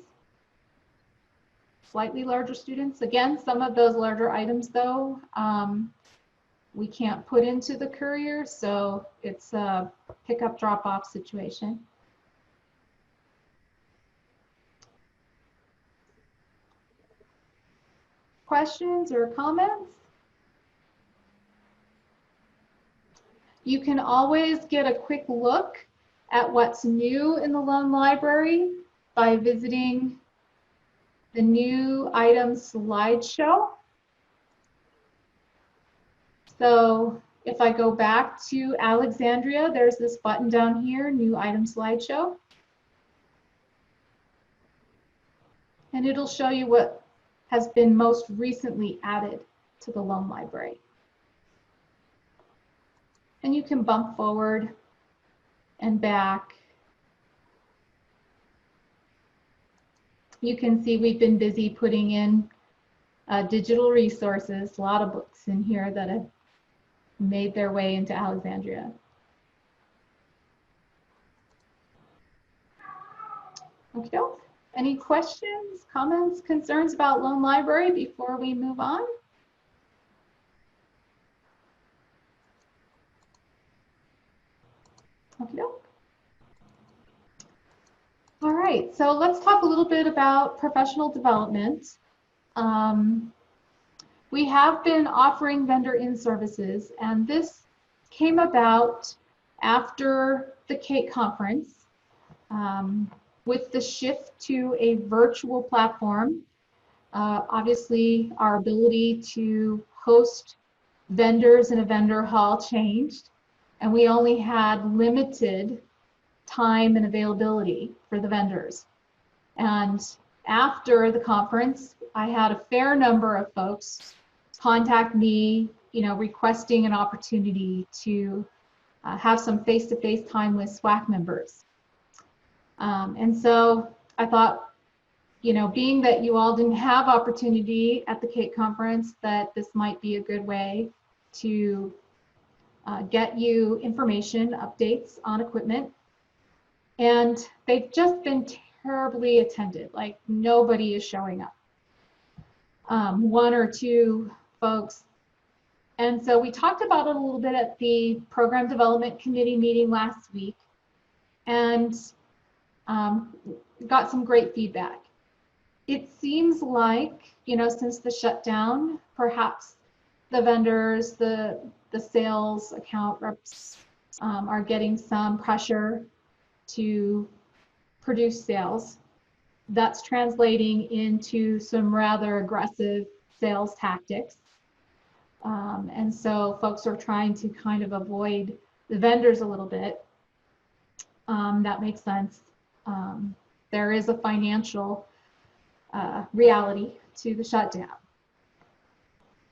slightly larger students. Again, some of those larger items though, we can't put into the courier, so it's a pick-up drop-off situation. Questions or comments? You can always get a quick look at what's new in the loan library by visiting the new items slideshow. So if I go back to Alexandria, there's this button down here, new item slideshow. And it'll show you what has been most recently added to the loan library. And you can bump forward and back. You can see we've been busy putting in digital resources, a lot of books in here that have made their way into Alexandria. Okay, any questions, comments, concerns about loan library before we move on? Okay. All right, so let's talk a little bit about professional development. We have been offering vendor-in services, and this came about after the CATE conference. With the shift to a virtual platform, obviously our ability to host vendors in a vendor hall changed, and we only had limited time and availability for the vendors. And after the conference, I had a fair number of folks contact me, requesting an opportunity to have some face-to-face time with SWAAC members. And so I thought, being that you all didn't have opportunity at the CATE conference, that this might be a good way to get you information, updates on equipment. And they've just been terribly attended, like nobody is showing up. One or two folks. And so we talked about it a little bit at the Program Development Committee meeting last week, and got some great feedback. It seems like, since the shutdown, perhaps the vendors, the sales account reps are getting some pressure to produce sales. That's translating into some rather aggressive sales tactics. And so folks are trying to kind of avoid the vendors a little bit. That makes sense. There is a financial reality to the shutdown.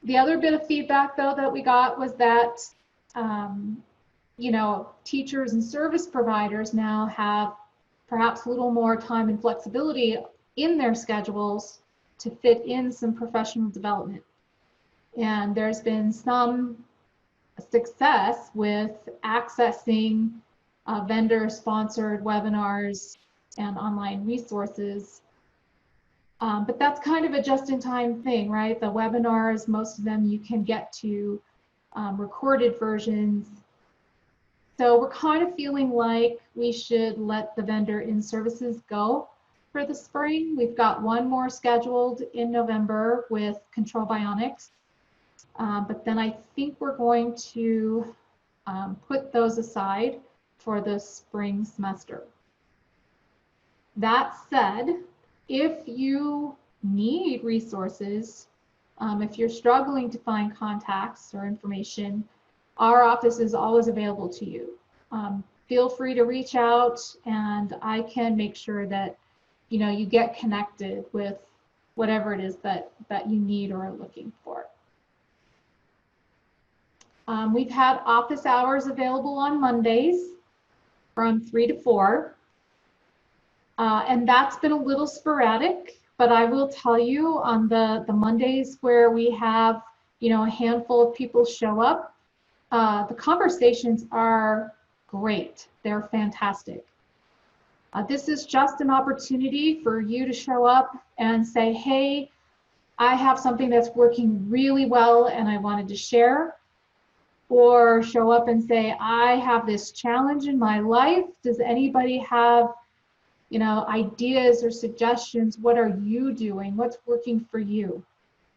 The other bit of feedback, though, that we got was that, teachers and service providers now have perhaps a little more time and flexibility in their schedules to fit in some professional development. And there's been some success with accessing vendor-sponsored webinars and online resources. But that's kind of a just-in-time thing, right? The webinars, most of them you can get to recorded versions. So we're kind of feeling like we should let the vendor in services go for the spring. We've got one more scheduled in November with Control Bionics. But then I think we're going to put those aside for the spring semester. That said, if you need resources, if you're struggling to find contacts or information, our office is always available to you. Feel free to reach out, and I can make sure that you get connected with whatever it is that you need or are looking for. We've had office hours available on Mondays from 3 to 4. And that's been a little sporadic, but I will tell you on the Mondays where we have, a handful of people show up, the conversations are great. They're fantastic. This is just an opportunity for you to show up and say, hey, I have something that's working really well and I wanted to share. Or show up and say, I have this challenge in my life. Does anybody have ideas or suggestions? What are you doing? What's working for you?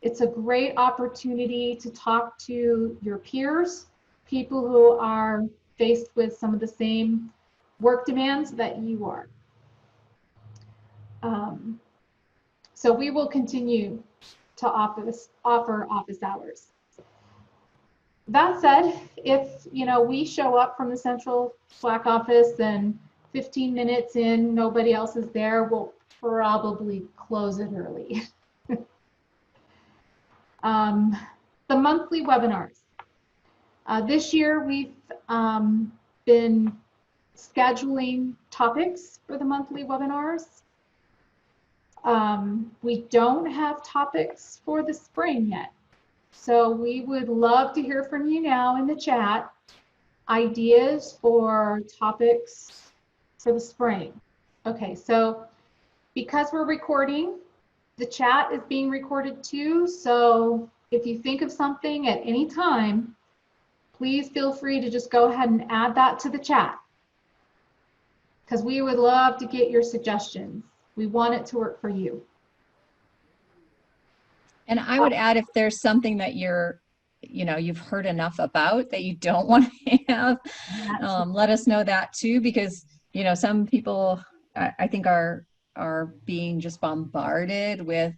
It's a great opportunity to talk to your peers, people who are faced with some of the same work demands that you are. So we will continue to offer office hours. That said, if we show up from the central SWAAC office and 15 minutes in, nobody else is there, we'll probably close it early. The monthly webinars. This year we've been scheduling topics for the monthly webinars. We don't have topics for the spring yet. So we would love to hear from you now in the chat, ideas for topics for the spring. Okay, so because we're recording, the chat is being recorded too. So if you think of something at any time, please feel free to just go ahead and add that to the chat, because we would love to get your suggestions. We want it to work for you. And I would add, if there's something that you've heard enough about that you don't want to have, let us know that too, because some people I think are being just bombarded with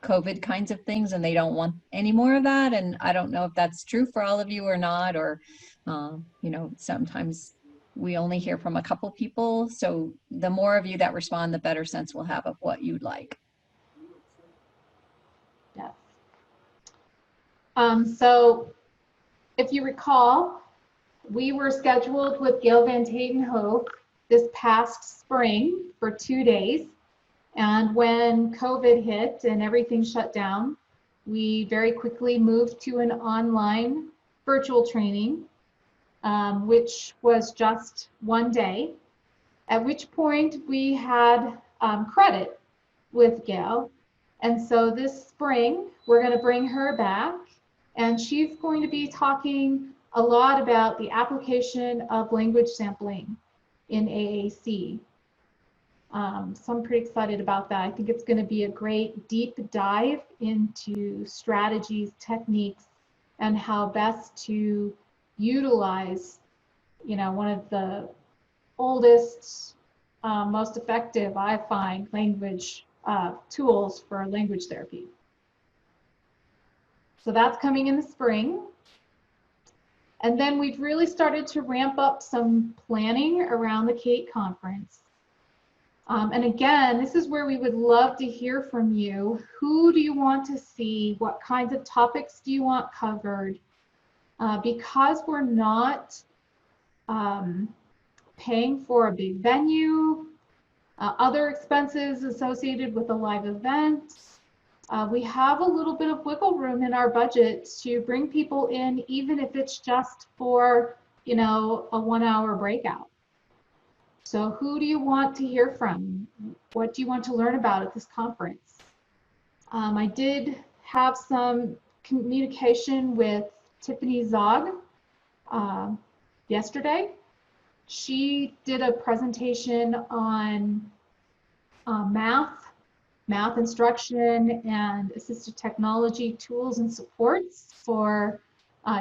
COVID kinds of things, and they don't want any more of that. And I don't know if that's true for all of you or not, or sometimes we only hear from a couple people. So the more of you that respond, the better sense we'll have of what you'd like. Yes. So if you recall, we were scheduled with Gail Van Tatenhove this past spring for 2 days. And when COVID hit and everything shut down, we very quickly moved to an online virtual training, which was just 1 day, at which point we had credit with Gail. And so this spring, we're going to bring her back, and she's going to be talking a lot about the application of language sampling in AAC. So I'm pretty excited about that. I think it's going to be a great deep dive into strategies, techniques, and how best to utilize, one of the oldest, most effective, I find, language tools for language therapy. So that's coming in the spring. And then we've really started to ramp up some planning around the CATE conference. And again, this is where we would love to hear from you. Who do you want to see? What kinds of topics do you want covered? Because we're not paying for a big venue, Other expenses associated with a live event. We have a little bit of wiggle room in our budget to bring people in, even if it's just for, you know, a 1-hour breakout. So who do you want to hear from? What do you want to learn about at this conference? I did have some communication with Tiffany Zog yesterday. She did a presentation on math instruction and assistive technology tools and supports for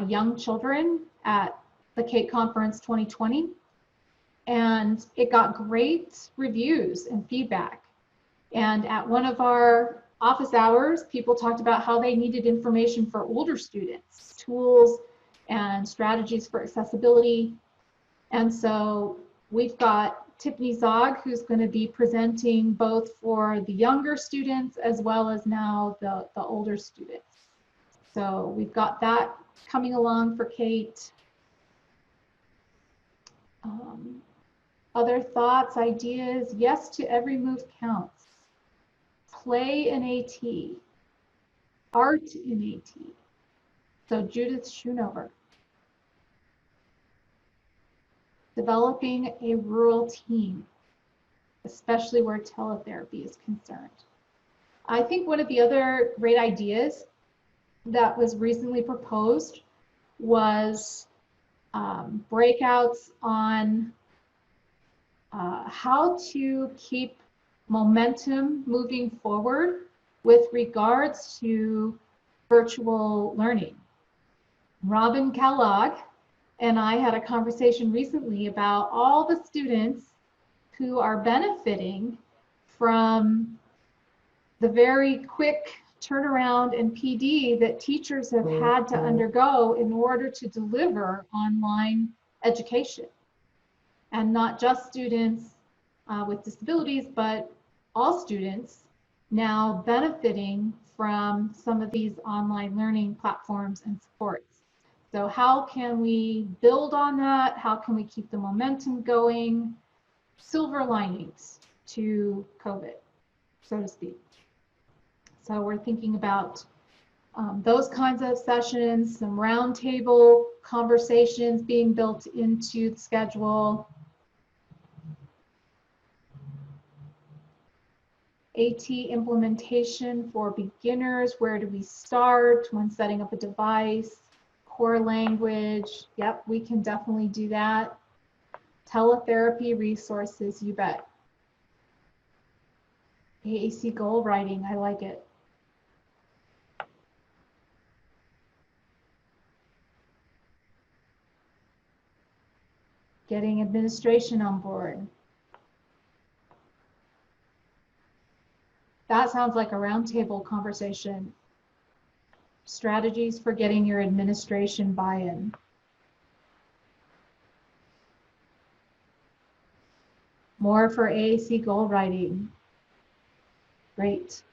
young children at the CATE Conference 2020. And it got great reviews and feedback. And at one of our office hours, people talked about how they needed information for older students, tools and strategies for accessibility. And so we've got Tiffany Zog, who's going to be presenting both for the younger students as well as now the older students. So we've got that coming along for CATE. Other thoughts, ideas? Yes to every move counts. Play in AT. Art in AT. So Judith Schoonover. Developing a rural team, especially where teletherapy is concerned. I think one of the other great ideas that was recently proposed was breakouts on how to keep momentum moving forward with regards to virtual learning. Robin Kellogg and I had a conversation recently about all the students who are benefiting from the very quick turnaround and PD that teachers have had to undergo in order to deliver online education. And not just students with disabilities, but all students now benefiting from some of these online learning platforms and supports. So how can we build on that? How can we keep the momentum going? Silver linings to COVID, so to speak. So we're thinking about those kinds of sessions, some roundtable conversations being built into the schedule. AT implementation for beginners, where do we start when setting up a device? Core language, yep, we can definitely do that. Teletherapy resources, you bet. AAC goal writing, I like it. Getting administration on board. That sounds like a roundtable conversation. Strategies for getting your administration buy-in. More for AAC goal writing. Great.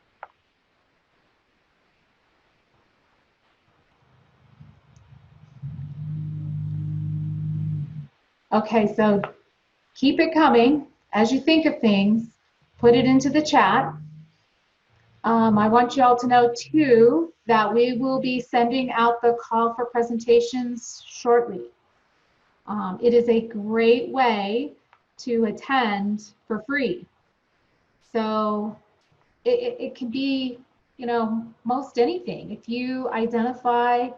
Okay, so keep it coming. As you think of things, put it into the chat. I want you all to know too that we will be sending out the call for presentations shortly. It is a great way to attend for free. So it can be, you know, most anything. If you identify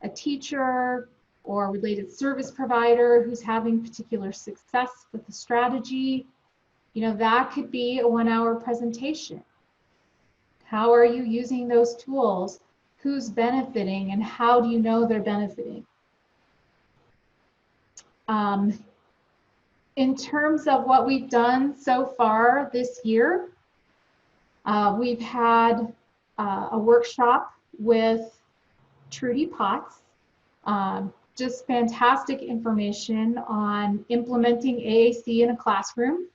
a teacher or a related service provider who's having particular success with the strategy, you know, that could be a 1-hour presentation. How are you using those tools? Who's benefiting and how do you know they're benefiting? In terms of what we've done so far this year, we've had a workshop with Trudy Potts, just fantastic information on implementing AAC in a classroom.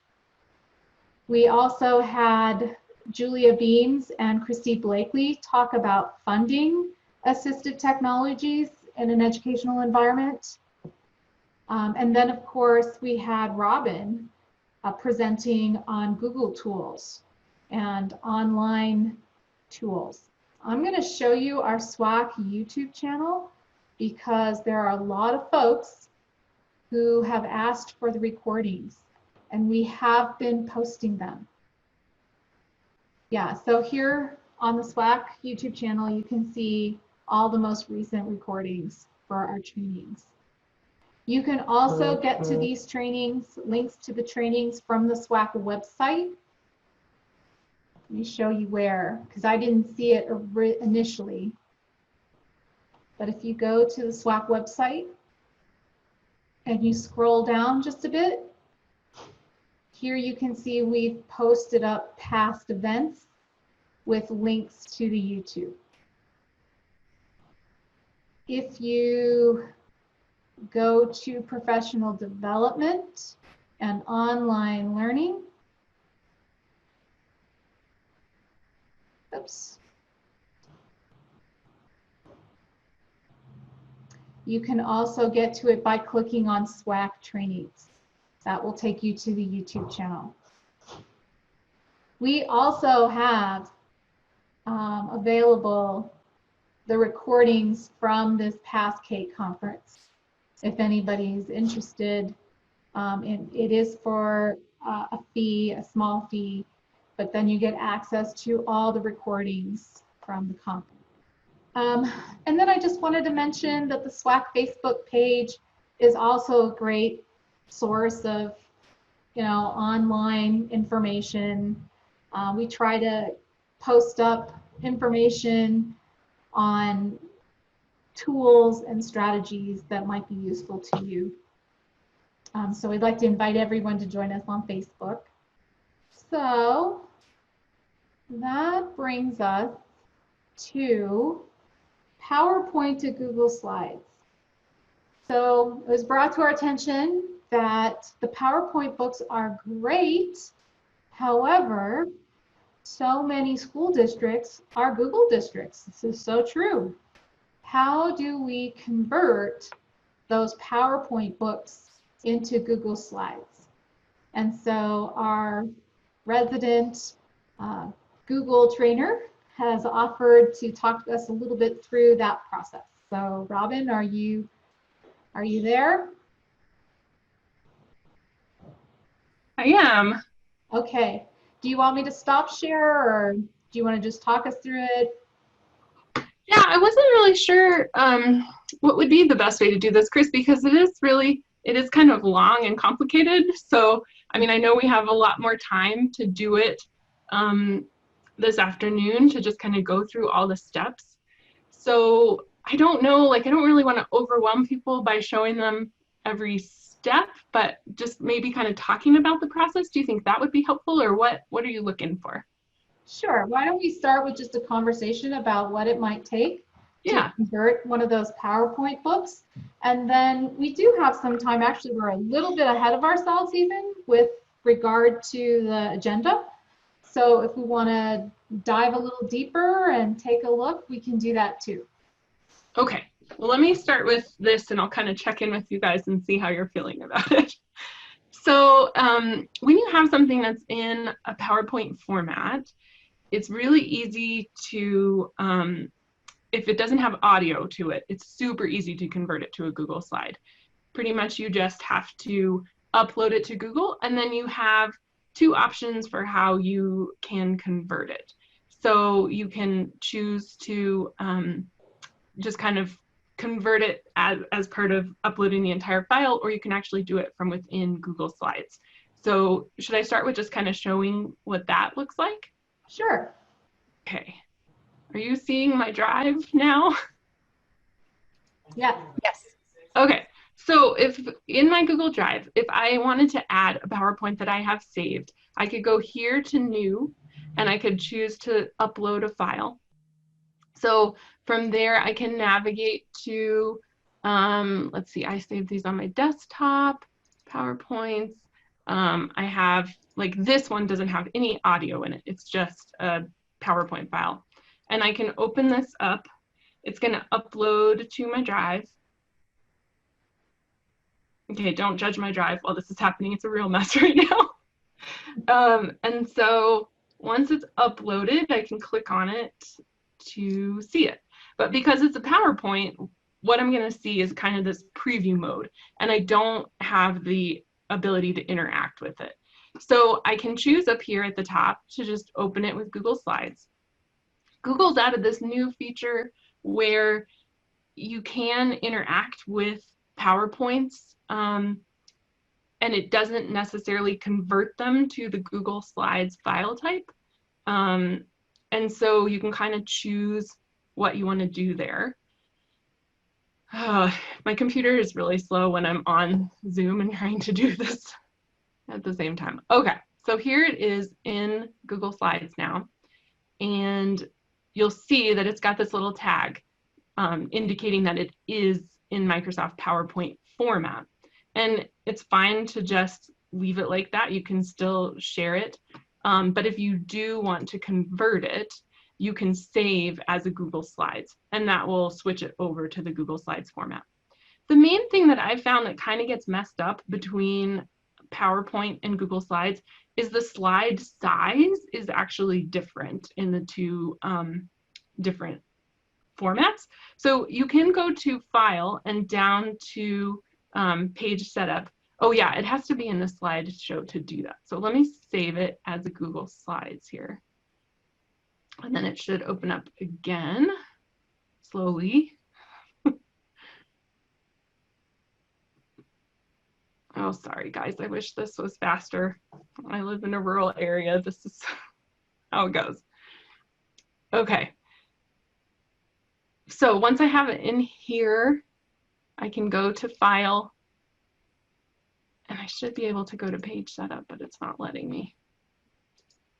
We also had Julia Beams and Christy Blakely talk about funding assistive technologies in an educational environment. And then of course we had Robin presenting on Google tools and online tools. I'm going to show you our SWAAAC YouTube channel because there are a lot of folks who have asked for the recordings, and we have been posting them. Yeah, so here on the SWAAAC YouTube channel, you can see all the most recent recordings for our trainings. You can also get to these trainings, links to the trainings from the SWAAAC website. Let me show you where, because I didn't see it initially. But if you go to the SWAAAC website and you scroll down just a bit, here you can see we've posted up past events with links to the YouTube. If you go to professional development and online learning, oops. You can also get to it by clicking on SWAAAC trainings. That will take you to the YouTube channel. We also have available the recordings from this past CATE conference. If anybody's interested, it is for a fee, a small fee, but then you get access to all the recordings from the conference. And then I just wanted to mention that the SWAAAC Facebook page is also a great source of, online information. We try to post up information on tools and strategies that might be useful to you. So we'd like to invite everyone to join us on Facebook. So that brings us to PowerPoint to Google Slides. So it was brought to our attention that the PowerPoint books are great. However, so many school districts are Google districts. This is so true. How do we convert those PowerPoint books into Google Slides? And so our resident Google trainer has offered to talk to us a little bit through that process. So Robin, are you there? I am. Okay. Do you want me to stop share, or do you want to just talk us through it? Yeah, I wasn't really sure what would be the best way to do this, Chris, because it is kind of long and complicated. So, I mean, I know we have a lot more time to do it this afternoon to just kind of go through all the steps. So I don't know, I don't really want to overwhelm people by showing them every step, but just maybe kind of talking about the process. Do you think that would be helpful, or what are you looking for? Sure. Why don't we start with just a conversation about what it might take to convert one of those PowerPoint books. And then we do have some time. Actually, we're a little bit ahead of ourselves even with regard to the agenda. So if we want to dive a little deeper and take a look, we can do that too. Okay. Well, let me start with this, and I'll kind of check in with you guys and see how you're feeling about it. So when you have something that's in a PowerPoint format, it's really easy to, if it doesn't have audio to it, it's super easy to convert it to a Google slide. Pretty much you just have to upload it to Google, and then you have two options for how you can convert it. So you can choose to just kind of convert it as part of uploading the entire file, or you can actually do it from within Google Slides. So should I start with just kind of showing what that looks like? Sure. Okay. Are you seeing my drive now? Yeah. Yes. Okay. So if in my Google Drive, if I wanted to add a PowerPoint that I have saved, I could go here to New, and I could choose to upload a file. So from there, I can navigate to, let's see, I saved these on my desktop, PowerPoints. I have, this one doesn't have any audio in it. It's just a PowerPoint file. And I can open this up. It's going to upload to my drive. Okay, don't judge my drive while this is happening. It's a real mess right now. And so once it's uploaded, I can click on it to see it. But because it's a PowerPoint, what I'm going to see is kind of this preview mode, and I don't have the ability to interact with it. So I can choose up here at the top to just open it with Google Slides. Google's added this new feature where you can interact with PowerPoints, and it doesn't necessarily convert them to the Google Slides file type. And so you can kind of choose what you want to do there. My computer is really slow when I'm on Zoom and trying to do this at the same time. Okay, so here it is in Google Slides now, and you'll see that it's got this little tag indicating that it is in Microsoft PowerPoint format. And it's fine to just leave it like that. You can still share it. But if you do want to convert it, you can save as a Google Slides, and that will switch it over to the Google Slides format. The main thing that I found that kind of gets messed up between PowerPoint and Google Slides is the slide size is actually different in the two different formats. So you can go to File and down to Page Setup. Oh yeah, it has to be in the slideshow to do that. So let me save it as a Google Slides here. And then it should open up again, slowly. Oh, sorry guys, I wish this was faster. I live in a rural area. This is how it goes. Okay. So once I have it in here, I can go to File, and I should be able to go to Page Setup, but it's not letting me.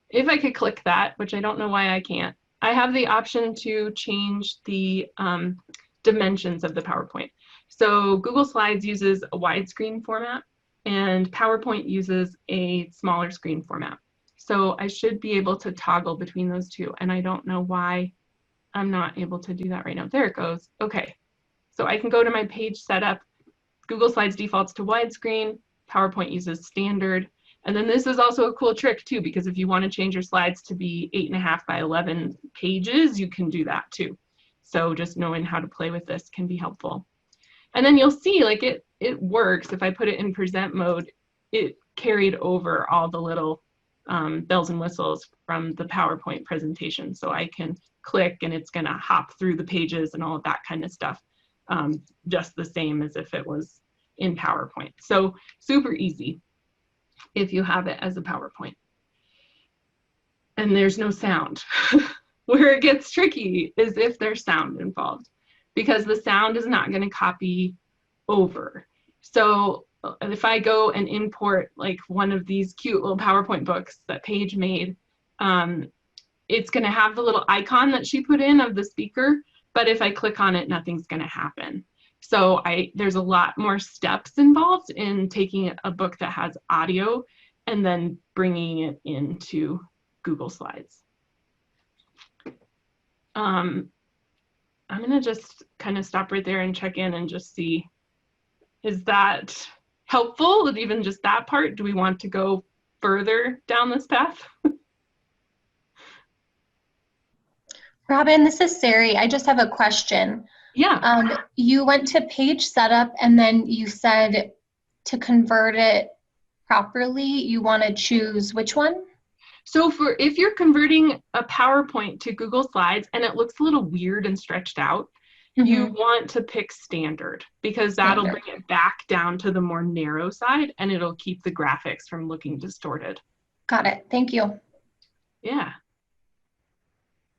If I could click that, which I don't know why I can't, I have the option to change the dimensions of the PowerPoint. So Google Slides uses a widescreen format, and PowerPoint uses a smaller screen format. So I should be able to toggle between those two, and I don't know why I'm not able to do that right now. There it goes. Okay, so I can go to my page setup. Google Slides defaults to widescreen, PowerPoint uses standard. And then this is also a cool trick too, because if you want to change your slides to be 8.5 by 11 pages, you can do that too. So just knowing how to play with this can be helpful. And then you'll see like it works. If I put it in present mode, it carried over all the little bells and whistles from the PowerPoint presentation. So I can click and it's gonna hop through the pages and all of that kind of stuff, just the same as if it was in PowerPoint. So super easy if you have it as a PowerPoint. And there's no sound. Where it gets tricky is if there's sound involved, because the sound is not going to copy over. So if I go and import like one of these cute little PowerPoint books that Paige made, it's going to have the little icon that she put in of the speaker, but if I click on it, nothing's going to happen. So there's a lot more steps involved in taking a book that has audio and then bringing it into Google Slides. I'm going to just kind of stop right there and check in and just see, is that helpful with even just that part? Do we want to go further down this path? Robin, this is Sari. I just have a question. Yeah. You went to page setup and then you said to convert it properly, you want to choose which one? So if you're converting a PowerPoint to Google Slides and it looks a little weird and stretched out, you want to pick standard, because that'll bring it back down to the more narrow side and it'll keep the graphics from looking distorted. Got it. Thank you. Yeah.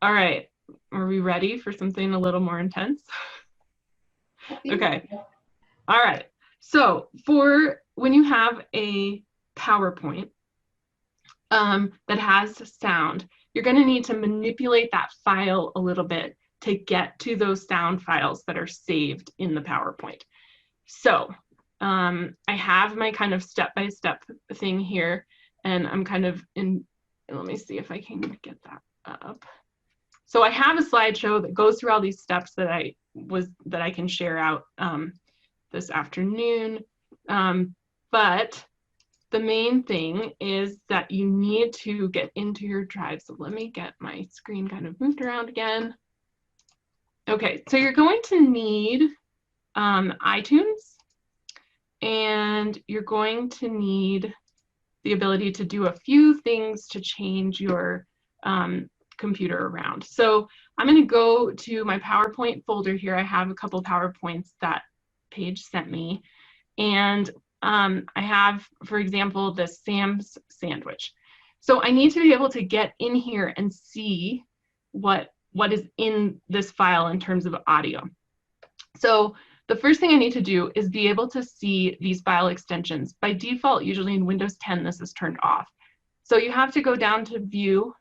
All right. Are we ready for something a little more intense? Okay. All right. So for when you have a PowerPoint that has sound, you're going to need to manipulate that file a little bit to get to those sound files that are saved in the PowerPoint. So I have my kind of step-by-step thing here, and I'm kind of in, let me see if I can get that up. So I have a slideshow that goes through all these steps that I can share out this afternoon. But the main thing is that you need to get into your drive. So let me get my screen kind of moved around again. Okay, so you're going to need iTunes, and you're going to need the ability to do a few things to change your computer around. So I'm going to go to my PowerPoint folder here. I have a couple PowerPoints that Paige sent me, and I have, for example, the Sam's sandwich. So I need to be able to get in here and see what is in this file in terms of audio. So the first thing I need to do is be able to see these file extensions. By default, usually in Windows 10, this is turned off. So you have to go down to View,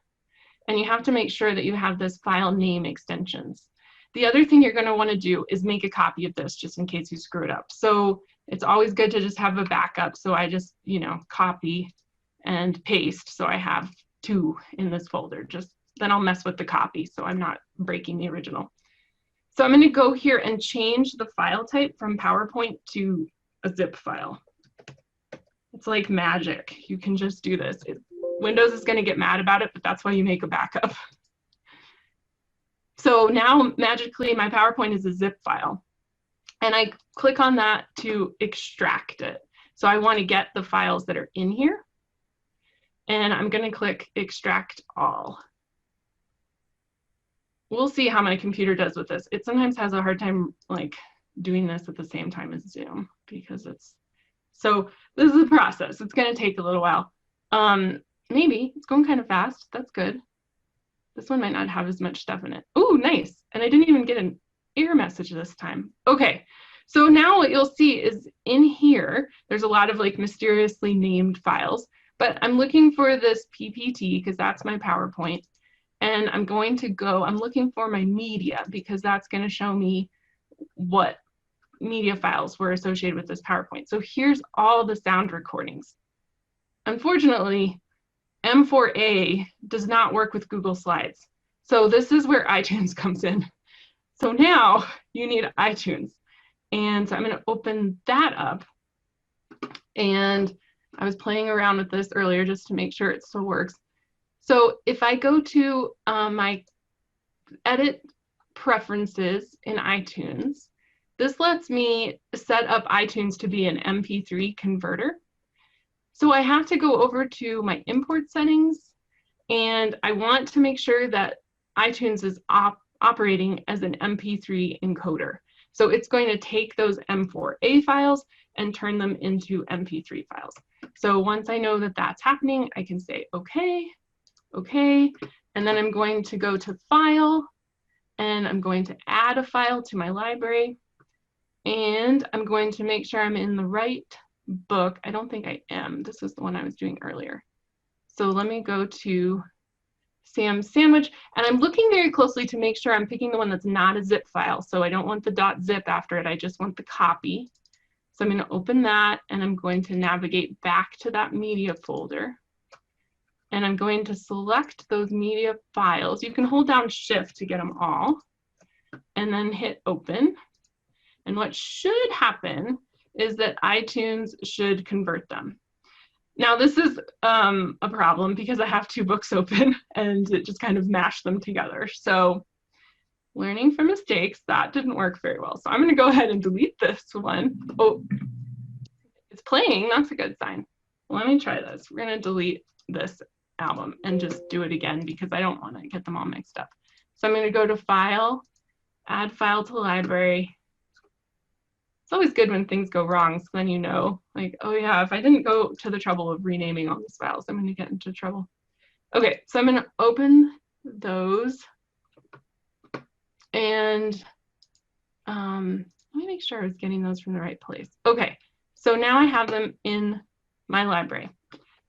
and you have to make sure that you have this file name extensions. The other thing you're going to want to do is make a copy of this just in case you screw it up. So it's always good to just have a backup. So I just, you know, copy and paste. So I have 2 in this folder. Just then I'll mess with the copy so I'm not breaking the original. So I'm going to go here and change the file type from PowerPoint to a zip file. It's like magic. You can just do this. Windows is going to get mad about it, but that's why you make a backup. So now magically my PowerPoint is a zip file, and I click on that to extract it. So I want to get the files that are in here, and I'm going to click extract all. We'll see how my computer does with this. It sometimes has a hard time like doing this at the same time as Zoom because so this is a process. It's going to take a little while. Maybe it's going kind of fast. That's good. This one might not have as much stuff in it. Oh, nice. And I didn't even get an error message this time. Okay, so now what you'll see is in here, there's a lot of like mysteriously named files, but I'm looking for this PPT because that's my PowerPoint. And I'm going to go, I'm looking for my media because that's going to show me what media files were associated with this PowerPoint. So here's all the sound recordings. Unfortunately, M4A does not work with Google Slides. So this is where iTunes comes in. So now you need iTunes. And so I'm going to open that up. And I was playing around with this earlier just to make sure it still works. So if I go to my edit preferences in iTunes, this lets me set up iTunes to be an MP3 converter. So I have to go over to my import settings, and I want to make sure that iTunes is operating as an MP3 encoder. So it's going to take those M4A files and turn them into MP3 files. So once I know that that's happening, I can say, okay, okay, and then I'm going to go to File, and I'm going to add a file to my library, and I'm going to make sure I'm in the right book. I don't think I am. This is the one I was doing earlier. So let me go to Sam's sandwich, and I'm looking very closely to make sure I'm picking the one that's not a zip file. So I don't want the .zip after it. I just want the copy. So I'm going to open that, and I'm going to navigate back to that media folder. And I'm going to select those media files. You can hold down Shift to get them all, and then hit Open. And what should happen is that iTunes should convert them. Now this is a problem because I have 2 books open and it just kind of mashed them together. So learning from mistakes, that didn't work very well. So I'm going to go ahead and delete this one. Oh, it's playing. That's a good sign. Let me try this. We're going to delete this album and just do it again because I don't want to get them all mixed up. So I'm going to go to File, Add File to Library. It's always good when things go wrong, so then you know, like, oh yeah, if I didn't go to the trouble of renaming all these files, I'm going to get into trouble. Okay, so I'm going to open those, and let me make sure I was getting those from the right place. Okay, so now I have them in my library.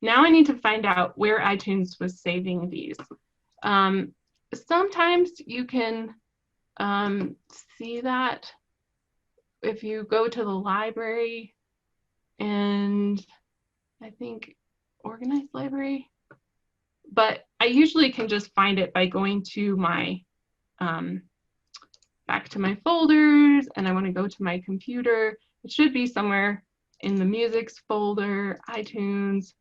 Now I need to find out where iTunes was saving these. Sometimes you can see that if you go to the library and I think organized library, but I usually can just find it by going to my back to my folders, and I want to go to my computer. It should be somewhere in the musics folder, iTunes,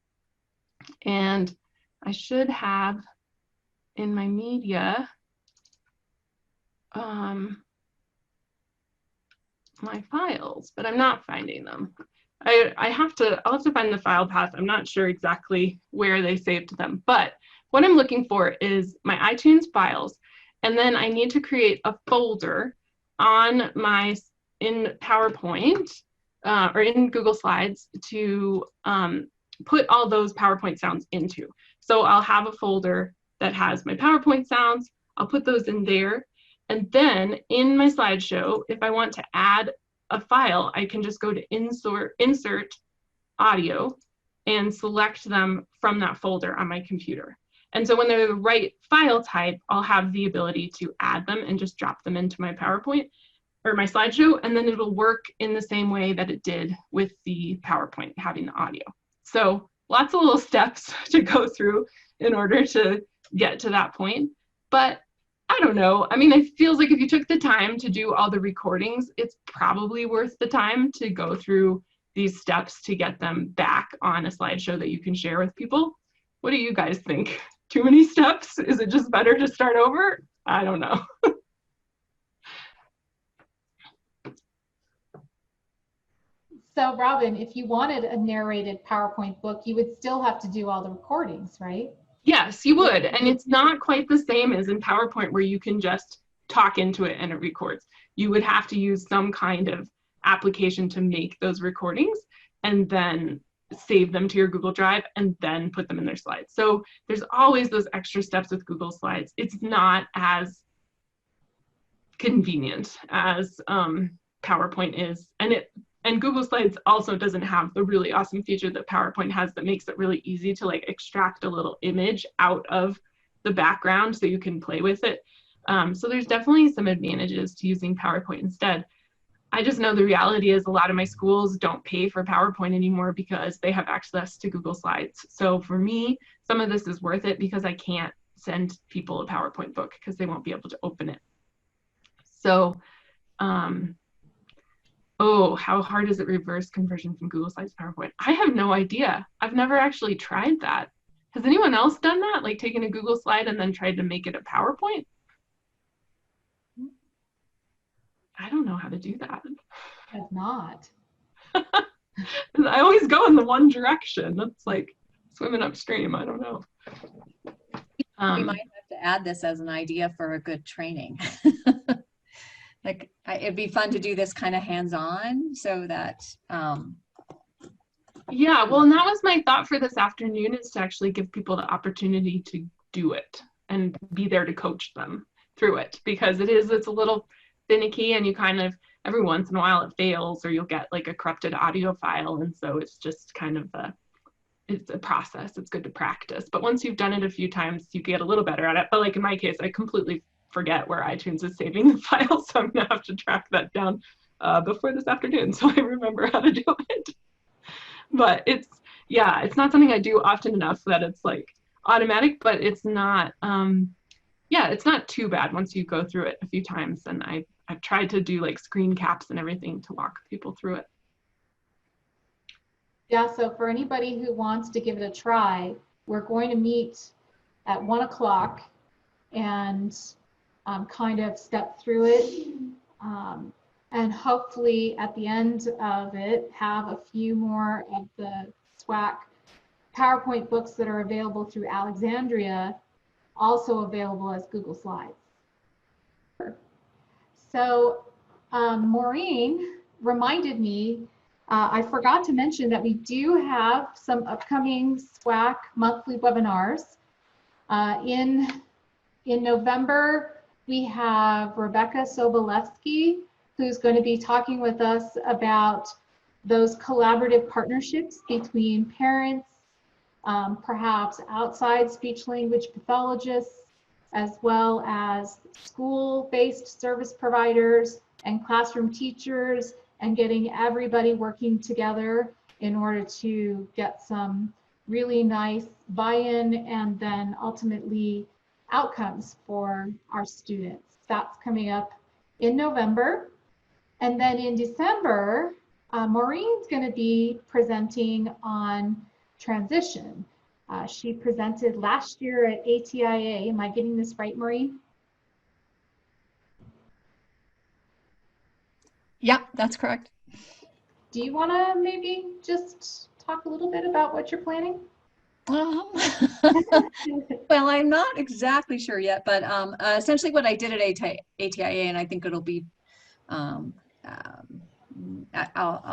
and I should have in my media my files, but I'm not finding them. I'll have to find the file path. I'm not sure exactly where they saved them, but what I'm looking for is my iTunes files, and then I need to create a folder on in PowerPoint or in Google Slides to put all those PowerPoint sounds into. So I'll have a folder that has my PowerPoint sounds. I'll put those in there. And then in my slideshow, if I want to add a file, I can just go to insert audio and select them from that folder on my computer. And so when they're the right file type, I'll have the ability to add them and just drop them into my PowerPoint or my slideshow, and then it'll work in the same way that it did with the PowerPoint, having the audio. So lots of little steps to go through in order to get to that point. But I don't know. I mean, it feels like if you took the time to do all the recordings, it's probably worth the time to go through these steps to get them back on a slideshow that you can share with people. What do you guys think? Too many steps? Is it just better to start over? I don't know. So Robin, if you wanted a narrated PowerPoint book, you would still have to do all the recordings, right? Yes, you would. And it's not quite the same as in PowerPoint where you can just talk into it and it records. You would have to use some kind of application to make those recordings and then save them to your Google Drive and then put them in their slides. So there's always those extra steps with Google Slides. It's not as convenient as PowerPoint is. And Google Slides also doesn't have the really awesome feature that PowerPoint has that makes it really easy to like extract a little image out of the background so you can play with it. So there's definitely some advantages to using PowerPoint instead. I just know the reality is a lot of my schools don't pay for PowerPoint anymore because they have access to Google Slides. So for me, some of this is worth it because I can't send people a PowerPoint book because they won't be able to open it. So, oh, how hard is it reverse conversion from Google Slides to PowerPoint? I have no idea. I've never actually tried that. Has anyone else done that? Like taken a Google slide and then tried to make it a PowerPoint? I don't know how to do that. I have not. I always go in the one direction. It's like swimming upstream. I don't know. We might have to add this as an idea for a good training. Like it'd be fun to do this kind of hands-on so that yeah, well, and that was my thought for this afternoon, is to actually give people the opportunity to do it and be there to coach them through it, because it's a little finicky and you kind of every once in a while it fails or you'll get like a corrupted audio file, and so it's just kind of it's a process. It's good to practice, but once you've done it a few times you get a little better at it. But like in my case, I completely forget where iTunes is saving the file, so I'm gonna have to track that down before this afternoon so I remember how to do it. But it's not something I do often enough that it's like automatic, but it's not it's not too bad once you go through it a few times. And I've tried to do like screen caps and everything to walk people through it. Yeah, so for anybody who wants to give it a try, we're going to meet at 1 o'clock and kind of step through it. And hopefully at the end of it, have a few more of the SWAAC PowerPoint books that are available through Alexandria, also available as Google Slides. So Maureen reminded me, I forgot to mention that we do have some upcoming SWAAC monthly webinars. In November, we have Rebecca Sobolewski, who's going to be talking with us about those collaborative partnerships between parents, perhaps outside speech language pathologists, as well as school-based service providers and classroom teachers, and getting everybody working together in order to get some really nice buy-in and then ultimately outcomes for our students. That's coming up in November. And then in December, Maureen's going to be presenting on transition. She presented last year at ATIA. Am I getting this right, Maureen? Yeah, that's correct. Do you want to maybe just talk a little bit about what you're planning? Well, I'm not exactly sure yet, but essentially what I did at ATIA, and I think it'll be, I'll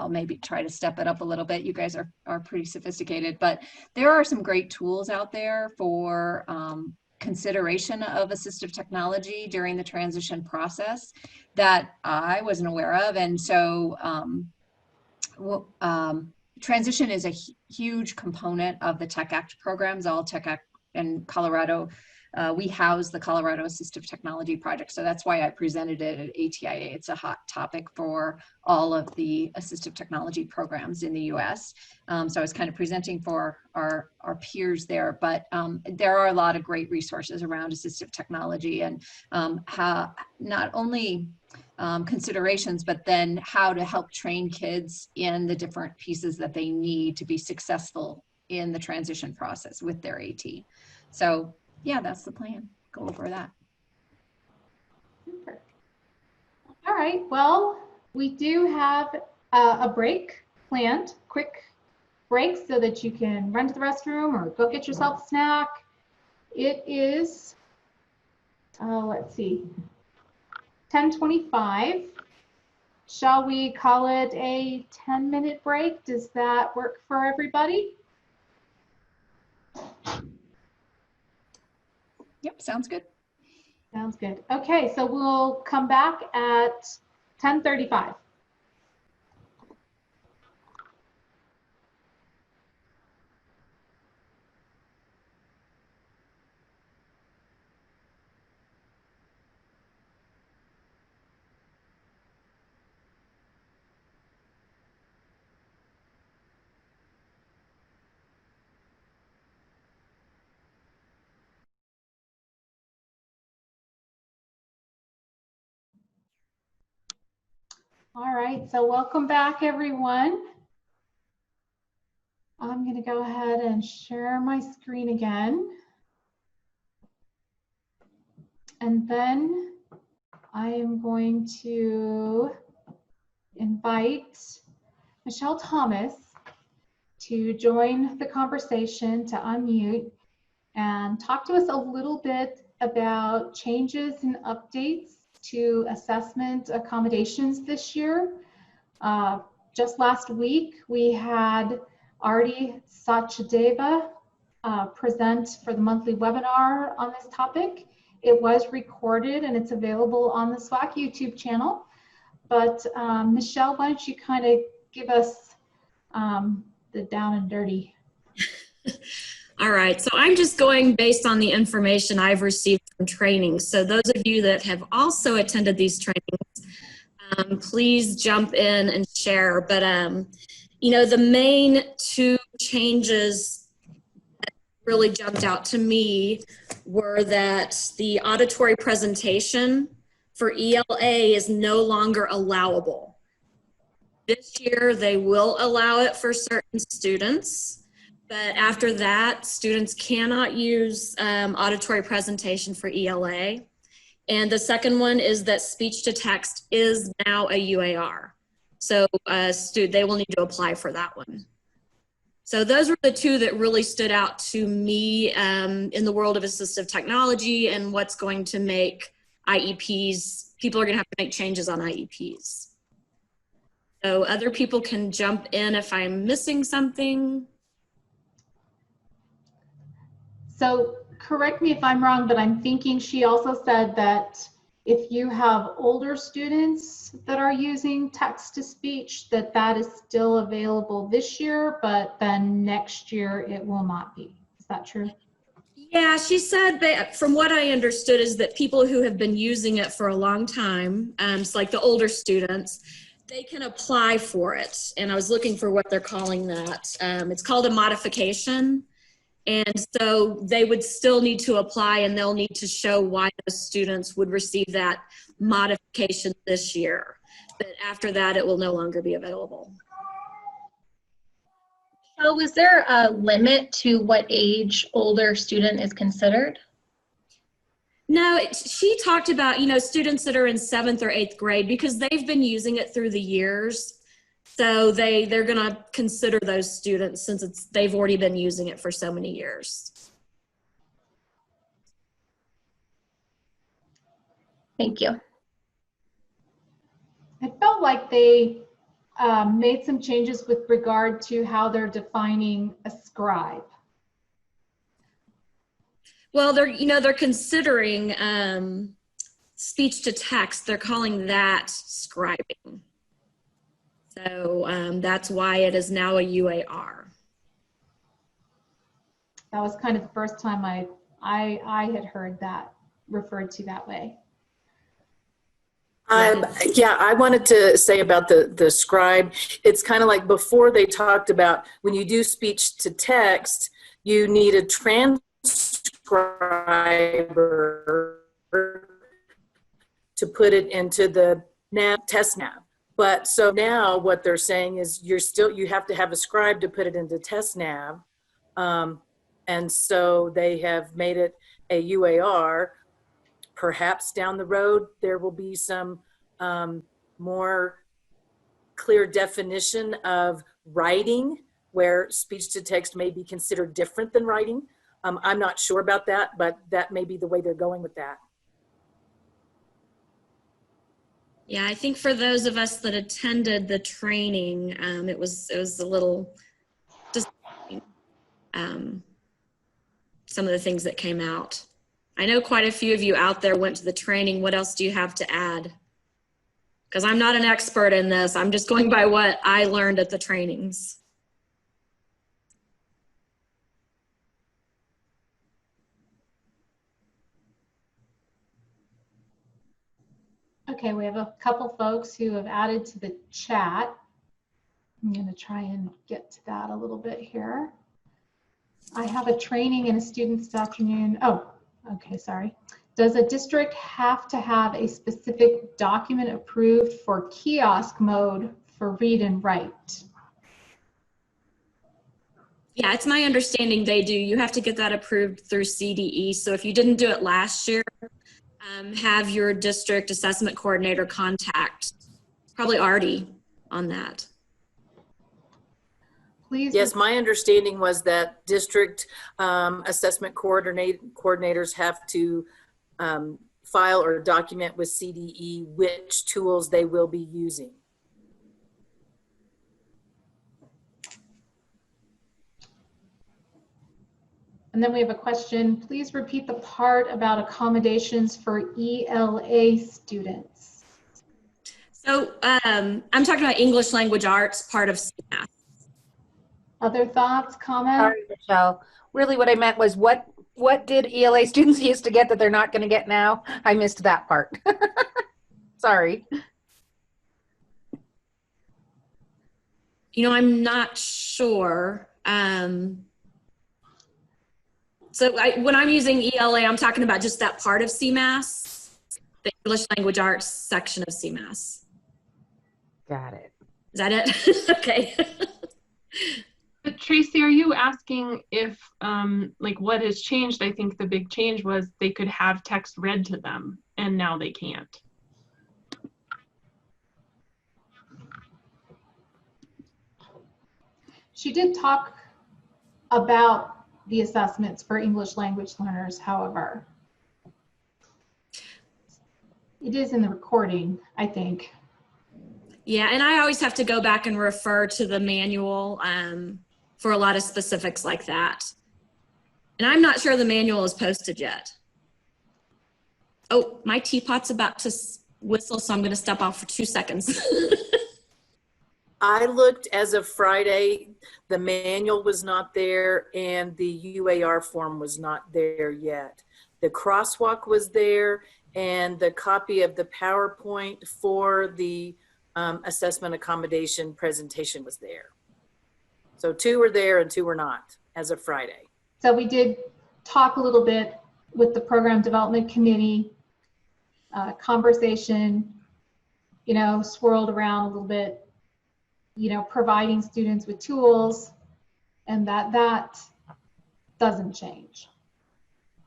maybe try to step it up a little bit. You guys are pretty sophisticated, but there are some great tools out there for consideration of assistive technology during the transition process that I wasn't aware of. And so transition is a huge component of the Tech Act programs. All Tech Act in Colorado, we house the Colorado Assistive Technology Project. So that's why I presented it at ATIA. It's a hot topic for all of the assistive technology programs in the US. So I was kind of presenting for our peers there, but there are a lot of great resources around assistive technology and how not only considerations, but then how to help train kids in the different pieces that they need to be successful in the transition process with their AT. So yeah, that's the plan. Go over that. Super. All right, well, we do have a break planned, quick break so that you can run to the restroom or go get yourself a snack. It is, let's see, 10:25. Shall we call it a 10-minute break? Does that work for everybody? Yep, sounds good. Sounds good. Okay, so we'll come back at 10:35. All right, so welcome back, everyone. I'm going to go ahead and share my screen again. And then I am going to invite Michelle Thomas to join the conversation, to unmute and talk to us a little bit about changes and updates to assessment accommodations this year. Just last week, we had Arti Sachdeva present for the monthly webinar on this topic. It was recorded and it's available on the SWAAAC YouTube channel. But Michelle, why don't you kind of give us the down and dirty? All right, so I'm just going based on the information I've received from training. So those of you that have also attended these trainings, please jump in and share. But, you know, the main two changes that really jumped out to me were that the auditory presentation for ELA is no longer allowable. This year, they will allow it for certain students. But after that, students cannot use auditory presentation for ELA. And the second one is that speech to text is now a UAR. So they will need to apply for that one. So those were the two that really stood out to me in the world of assistive technology and what's going to make IEPs, people are going to have to make changes on IEPs. So other people can jump in if I'm missing something. So correct me if I'm wrong, but I'm thinking she also said that if you have older students that are using text to speech, that is still available this year, but then next year it will not be. Is that true? Yeah, she said that from what I understood is that people who have been using it for a long time, it's like the older students, they can apply for it. And I was looking for what they're calling that. It's called a modification. And so they would still need to apply and they'll need to show why those students would receive that modification this year. But after that, it will no longer be available. So is there a limit to what age older student is considered? No, she talked about, you know, students that are in 7th or 8th grade because they've been using it through the years. So they're going to consider those students since they've already been using it for so many years. Thank you. I felt like they made some changes with regard to how they're defining a scribe. Well, they're considering speech to text. They're calling that scribing. So that's why it is now a UAR. That was kind of the first time I had heard that referred to that way. Yeah, I wanted to say about the scribe. It's kind of like before they talked about when you do speech to text, you need a transcriber to put it into the test nav. But so now what they're saying is you have to have a scribe to put it into test nav. And so they have made it a UAR. Perhaps down the road, there will be some more clear definition of writing where speech to text may be considered different than writing. I'm not sure about that, but that may be the way they're going with that. Yeah, I think for those of us that attended the training, it was a little just some of the things that came out. I know quite a few of you out there went to the training. What else do you have to add? Because I'm not an expert in this. I'm just going by what I learned at the trainings. Okay, we have a couple folks who have added to the chat. I'm going to try and get to that a little bit here. I have a training and a student this afternoon. Oh, okay, sorry. Does a district have to have a specific document approved for kiosk mode for read and write? Yeah, it's my understanding they do. You have to get that approved through CDE. So if you didn't do it last year, have your district assessment coordinator contact, probably already on that. Please. Yes, my understanding was that district assessment coordinators have to file or document with CDE which tools they will be using. And then we have a question. Please repeat the part about accommodations for ELA students. So I'm talking about English language arts, part of CMAS. Other thoughts, comments? Sorry, Michelle. Really what I meant was what did ELA students used to get that they're not going to get now? I missed that part. Sorry. You know, I'm not sure. So when I'm using ELA, I'm talking about just that part of CMAS, the English language arts section of CMAS. Got it. Is that it? Okay. But Tracy, are you asking if like what has changed? I think the big change was they could have text read to them and now they can't. She did talk about the assessments for English language learners, however. It is in the recording, I think. Yeah, and I always have to go back and refer to the manual for a lot of specifics like that. And I'm not sure the manual is posted yet. Oh, my teapot's about to whistle, so I'm going to step off for 2 seconds. I looked as of Friday, the manual was not there and the UAR form was not there yet. The crosswalk was there and the copy of the PowerPoint for the assessment accommodation presentation was there. So 2 were there and 2 were not as of Friday. So we did talk a little bit with the program development committee, conversation, you know, swirled around a little bit, you know, providing students with tools and that doesn't change,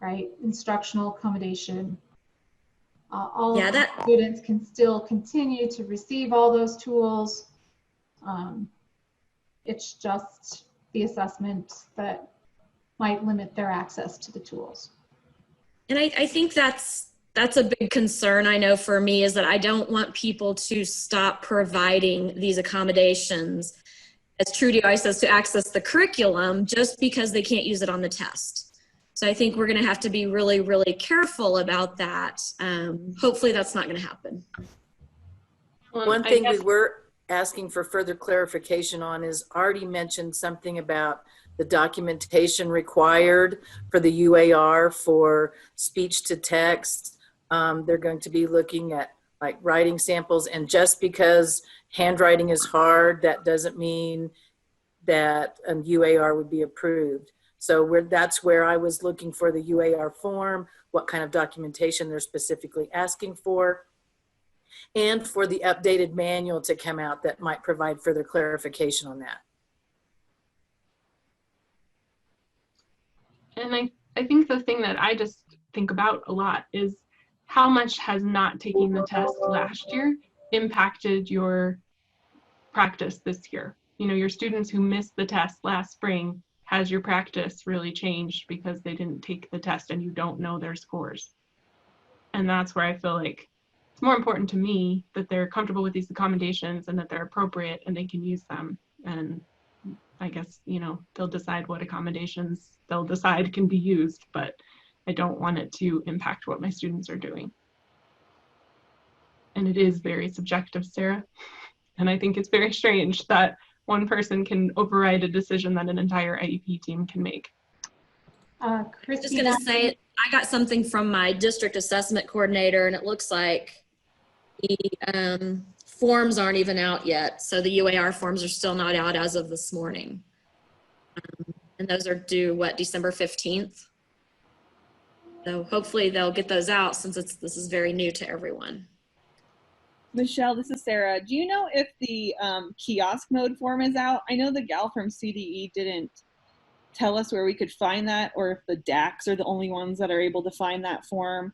right? Instructional accommodation. All of the students can still continue to receive all those tools. It's just the assessment that might limit their access to the tools. And I think that's a big concern, I know for me, is that I don't want people to stop providing these accommodations, as Trudy always says, to access the curriculum just because they can't use it on the test. So I think we're going to have to be really, really careful about that. Hopefully that's not going to happen. One thing we were asking for further clarification on is Artie mentioned something about the documentation required for the UAR for speech to text. They're going to be looking at like writing samples, and just because handwriting is hard, that doesn't mean that a UAR would be approved. So that's where I was looking for the UAR form, what kind of documentation they're specifically asking for, and for the updated manual to come out that might provide further clarification on that. And I think the thing that I just think about a lot is how much has not taking the test last year impacted your practice this year? You know, your students who missed the test last spring, has your practice really changed because they didn't take the test and you don't know their scores? And that's where I feel like it's more important to me that they're comfortable with these accommodations and that they're appropriate and they can use them. And I guess, you know, they'll decide what accommodations they'll decide can be used, but I don't want it to impact what my students are doing. And it is very subjective, Sarah. And I think it's very strange that one person can override a decision that an entire IEP team can make. I was just gonna say, I got something from my district assessment coordinator, and it looks like the forms aren't even out yet. So the UAR forms are still not out as of this morning. And those are due, what, December 15th? So hopefully they'll get those out since this is very new to everyone. Michelle, this is Sarah. Do you know if the kiosk mode form is out? I know the gal from CDE didn't tell us where we could find that, or if the DACs are the only ones that are able to find that form.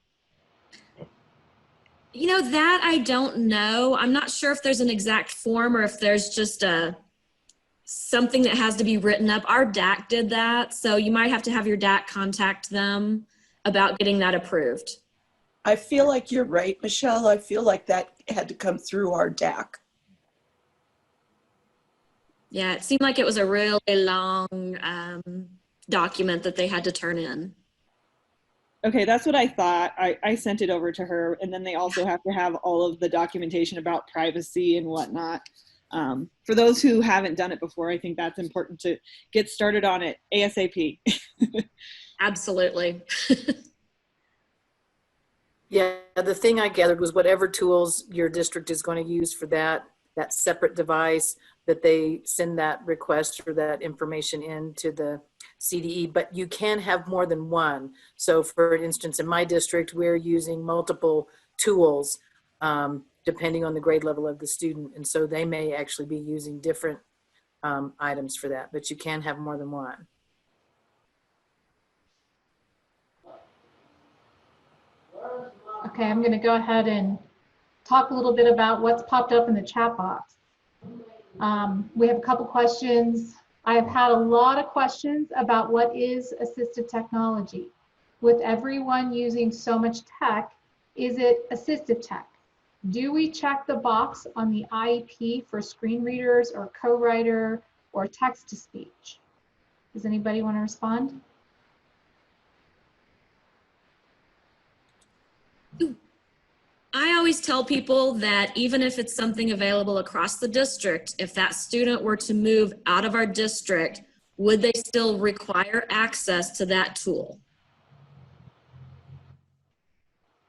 You know, that I don't know. I'm not sure if there's an exact form or if there's just something that has to be written up. Our DAC did that, so you might have to have your DAC contact them about getting that approved. I feel like you're right, Michelle. I feel like that had to come through our DAC. Yeah, it seemed like it was a really long document that they had to turn in. Okay, that's what I thought. I sent it over to her, and then they also have to have all of the documentation about privacy and whatnot. For those who haven't done it before, I think that's important to get started on it ASAP. Absolutely. Yeah, the thing I gathered was whatever tools your district is going to use for that separate device, that they send that request or that information into the CDE, but you can have more than one. So for instance, in my district, we're using multiple tools depending on the grade level of the student. And so they may actually be using different items for that, but you can have more than one. Okay, I'm going to go ahead and talk a little bit about what's popped up in the chat box. We have a couple questions. I have had a lot of questions about what is assistive technology. With everyone using so much tech, is it assistive tech? Do we check the box on the IEP for screen readers or co-writer or text-to-speech? Does anybody want to respond? I always tell people that even if it's something available across the district, if that student were to move out of our district, would they still require access to that tool?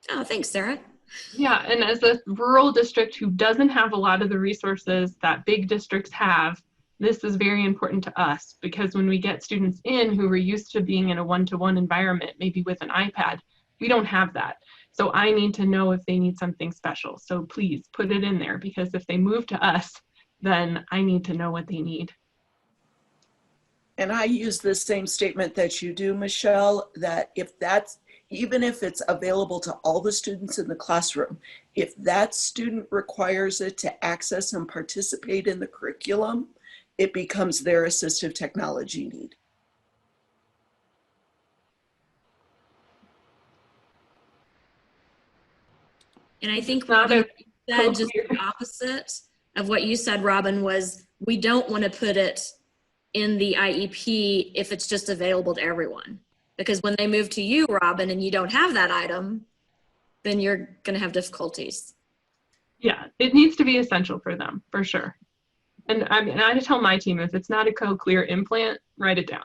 Oh, thanks, Sarah. Yeah, and as a rural district who doesn't have a lot of the resources that big districts have, this is very important to us, because when we get students in who are used to being in a one-to-one environment, maybe with an iPad, we don't have that. So I need to know if they need something special. So please put it in there, because if they move to us, then I need to know what they need. And I use the same statement that you do, Michelle, that even if it's available to all the students in the classroom, if that student requires it to access and participate in the curriculum, it becomes their assistive technology need. And I think what you said, just the opposite of what you said, Robin, was we don't want to put it in the IEP if it's just available to everyone. Because when they move to you, Robin, and you don't have that item, then you're going to have difficulties. Yeah, it needs to be essential for them, for sure. And I tell my team, if it's not a cochlear implant, write it down.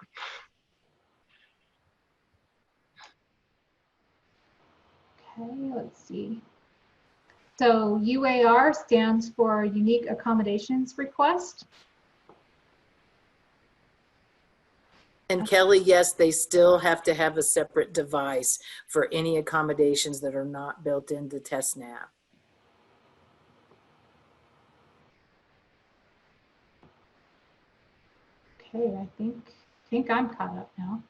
Okay, let's see. So UAR stands for Unique Accommodations Request. And Kelly, yes, they still have to have a separate device for any accommodations that are not built into TestNav. Okay, I think I'm caught up now.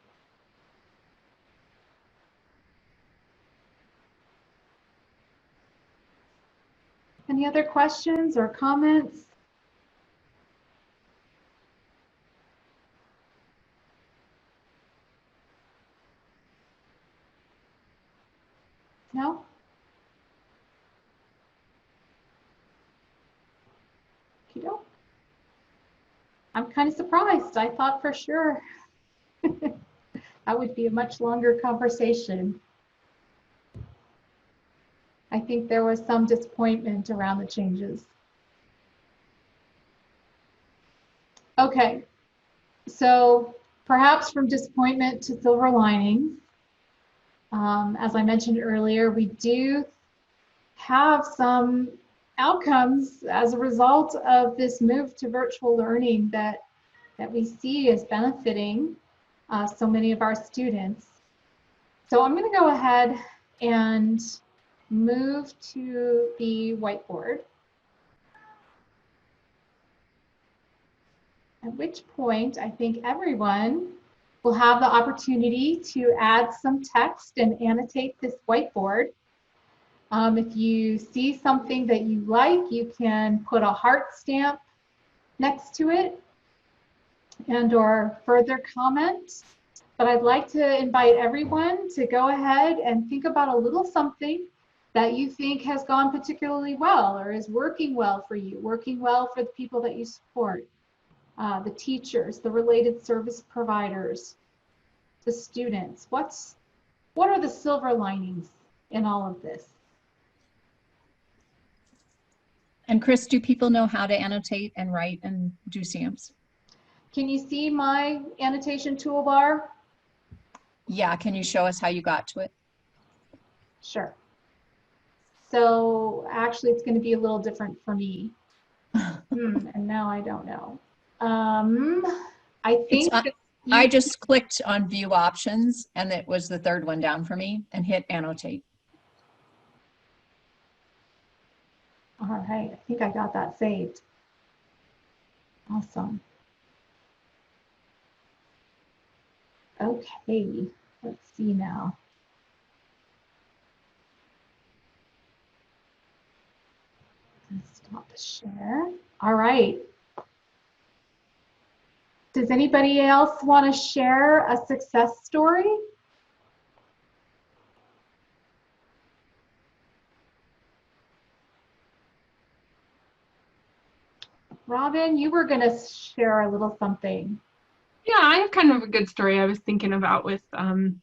Any other questions or comments? No? Okey-doke. I'm kind of surprised. I thought for sure that would be a much longer conversation. I think there was some disappointment around the changes. Okay, so perhaps from disappointment to silver linings. As I mentioned earlier, we do have some outcomes as a result of this move to virtual learning that we see as benefiting so many of our students. So I'm going to go ahead and move to the whiteboard, at which point I think everyone will have the opportunity to add some text and annotate this whiteboard. If you see something that you like, you can put a heart stamp next to it and or further comment. But I'd like to invite everyone to go ahead and think about a little something that you think has gone particularly well or is working well for you, working well for the people that you support, the teachers, the related service providers, the students. What are the silver linings in all of this? And Chris, do people know how to annotate and write and do stamps? Can you see my annotation toolbar? Yeah, can you show us how you got to it? Sure. So actually it's going to be a little different for me. And now I don't know. I think I just clicked on view options and it was the third one down for me and hit annotate. All right, I think I got that saved. Awesome. Okay, let's see now. Stop the share. All right. Does anybody else want to share a success story? Robin, you were going to share a little something. Yeah, I have kind of a good story I was thinking about with some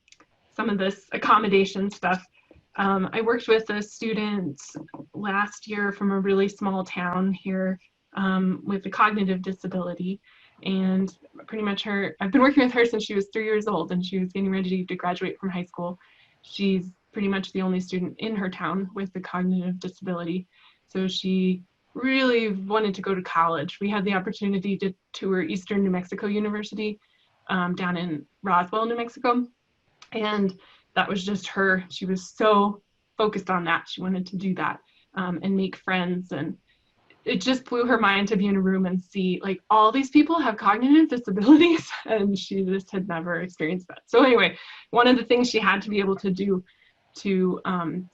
of this accommodation stuff. I worked with a student last year from a really small town here with a cognitive disability. And pretty much I've been working with her since she was 3 years old and she was getting ready to graduate from high school. She's pretty much the only student in her town with a cognitive disability. So she really wanted to go to college. We had the opportunity to tour Eastern New Mexico University down in Roswell, New Mexico. And that was just her. She was so focused on that. She wanted to do that and make friends. And it just blew her mind to be in a room and see like all these people have cognitive disabilities, and she just had never experienced that. So anyway, one of the things she had to be able to do to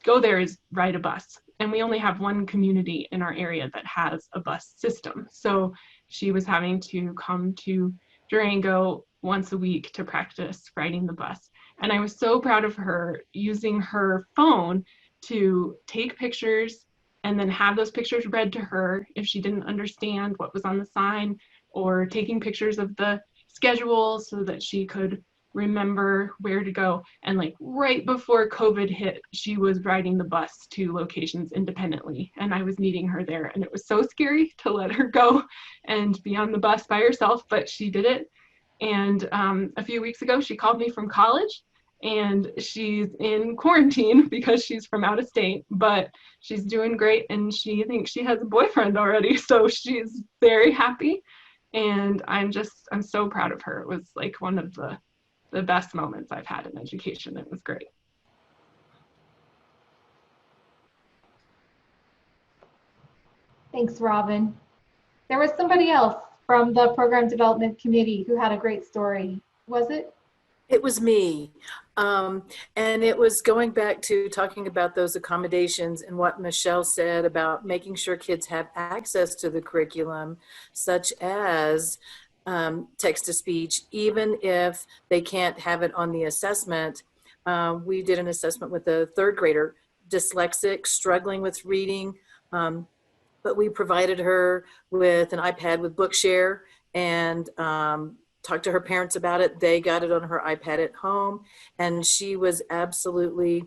go there is ride a bus. And we only have one community in our area that has a bus system. So she was having to come to Durango once a week to practice riding the bus. And I was so proud of her using her phone to take pictures and then have those pictures read to her if she didn't understand what was on the sign, or taking pictures of the schedule so that she could remember where to go. And like right before COVID hit, she was riding the bus to locations independently, and I was meeting her there, and it was so scary to let her go and be on the bus by herself, but she did it. And a few weeks ago, she called me from college, and she's in quarantine because she's from out of state, but she's doing great, and she thinks she has a boyfriend already, so she's very happy. And I'm so proud of her. It was like one of the best moments I've had in education. It was great. Thanks, Robin. There was somebody else from the program development committee who had a great story. Was it? It was me. And it was going back to talking about those accommodations and what Michelle said about making sure kids have access to the curriculum, such as text-to-speech, even if they can't have it on the assessment. We did an assessment with a third grader, dyslexic, struggling with reading, but we provided her with an iPad with Bookshare, and talked to her parents about it. They got it on her iPad at home, and she was absolutely,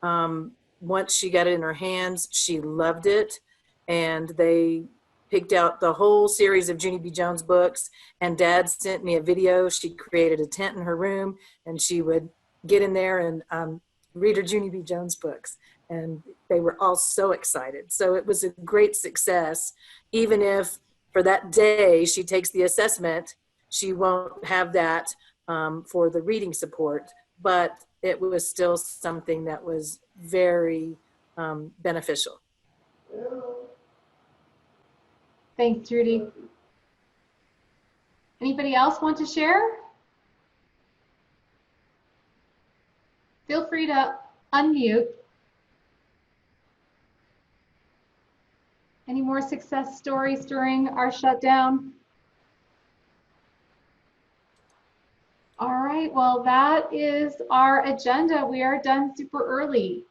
once she got it in her hands, she loved it. And they picked out the whole series of Junie B. Jones books, and Dad sent me a video. She created a tent in her room, and she would get in there and read her Junie B. Jones books. And they were all so excited. So it was a great success. Even if for that day she takes the assessment, she won't have that for the reading support, but it was still something that was very beneficial. Thanks, Judy. Anybody else want to share? Feel free to unmute. Any more success stories during our shutdown? All right, well, that is our agenda. We are done super early.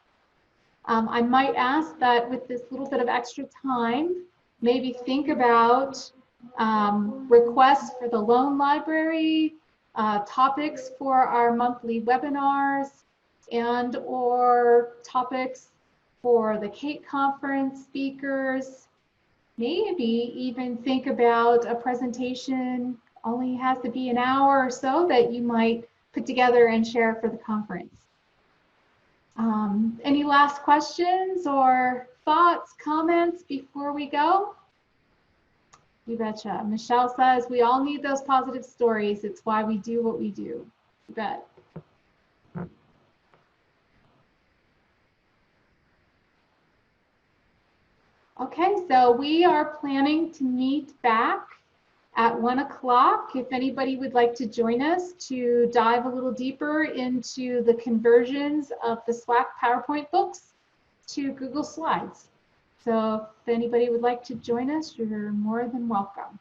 I might ask that with this little bit of extra time, maybe think about requests for the loan library, topics for our monthly webinars, and or topics for the CATE conference speakers. Maybe even think about a presentation, only has to be an hour or so, that you might put together and share for the conference. Any last questions or thoughts, comments before we go? You betcha. Michelle says we all need those positive stories. It's why we do what we do. You bet. Okay, so we are planning to meet back at 1 o'clock. If anybody would like to join us to dive a little deeper into the conversions of the SWAAAC PowerPoint books to Google Slides. So if anybody would like to join us, you're more than welcome.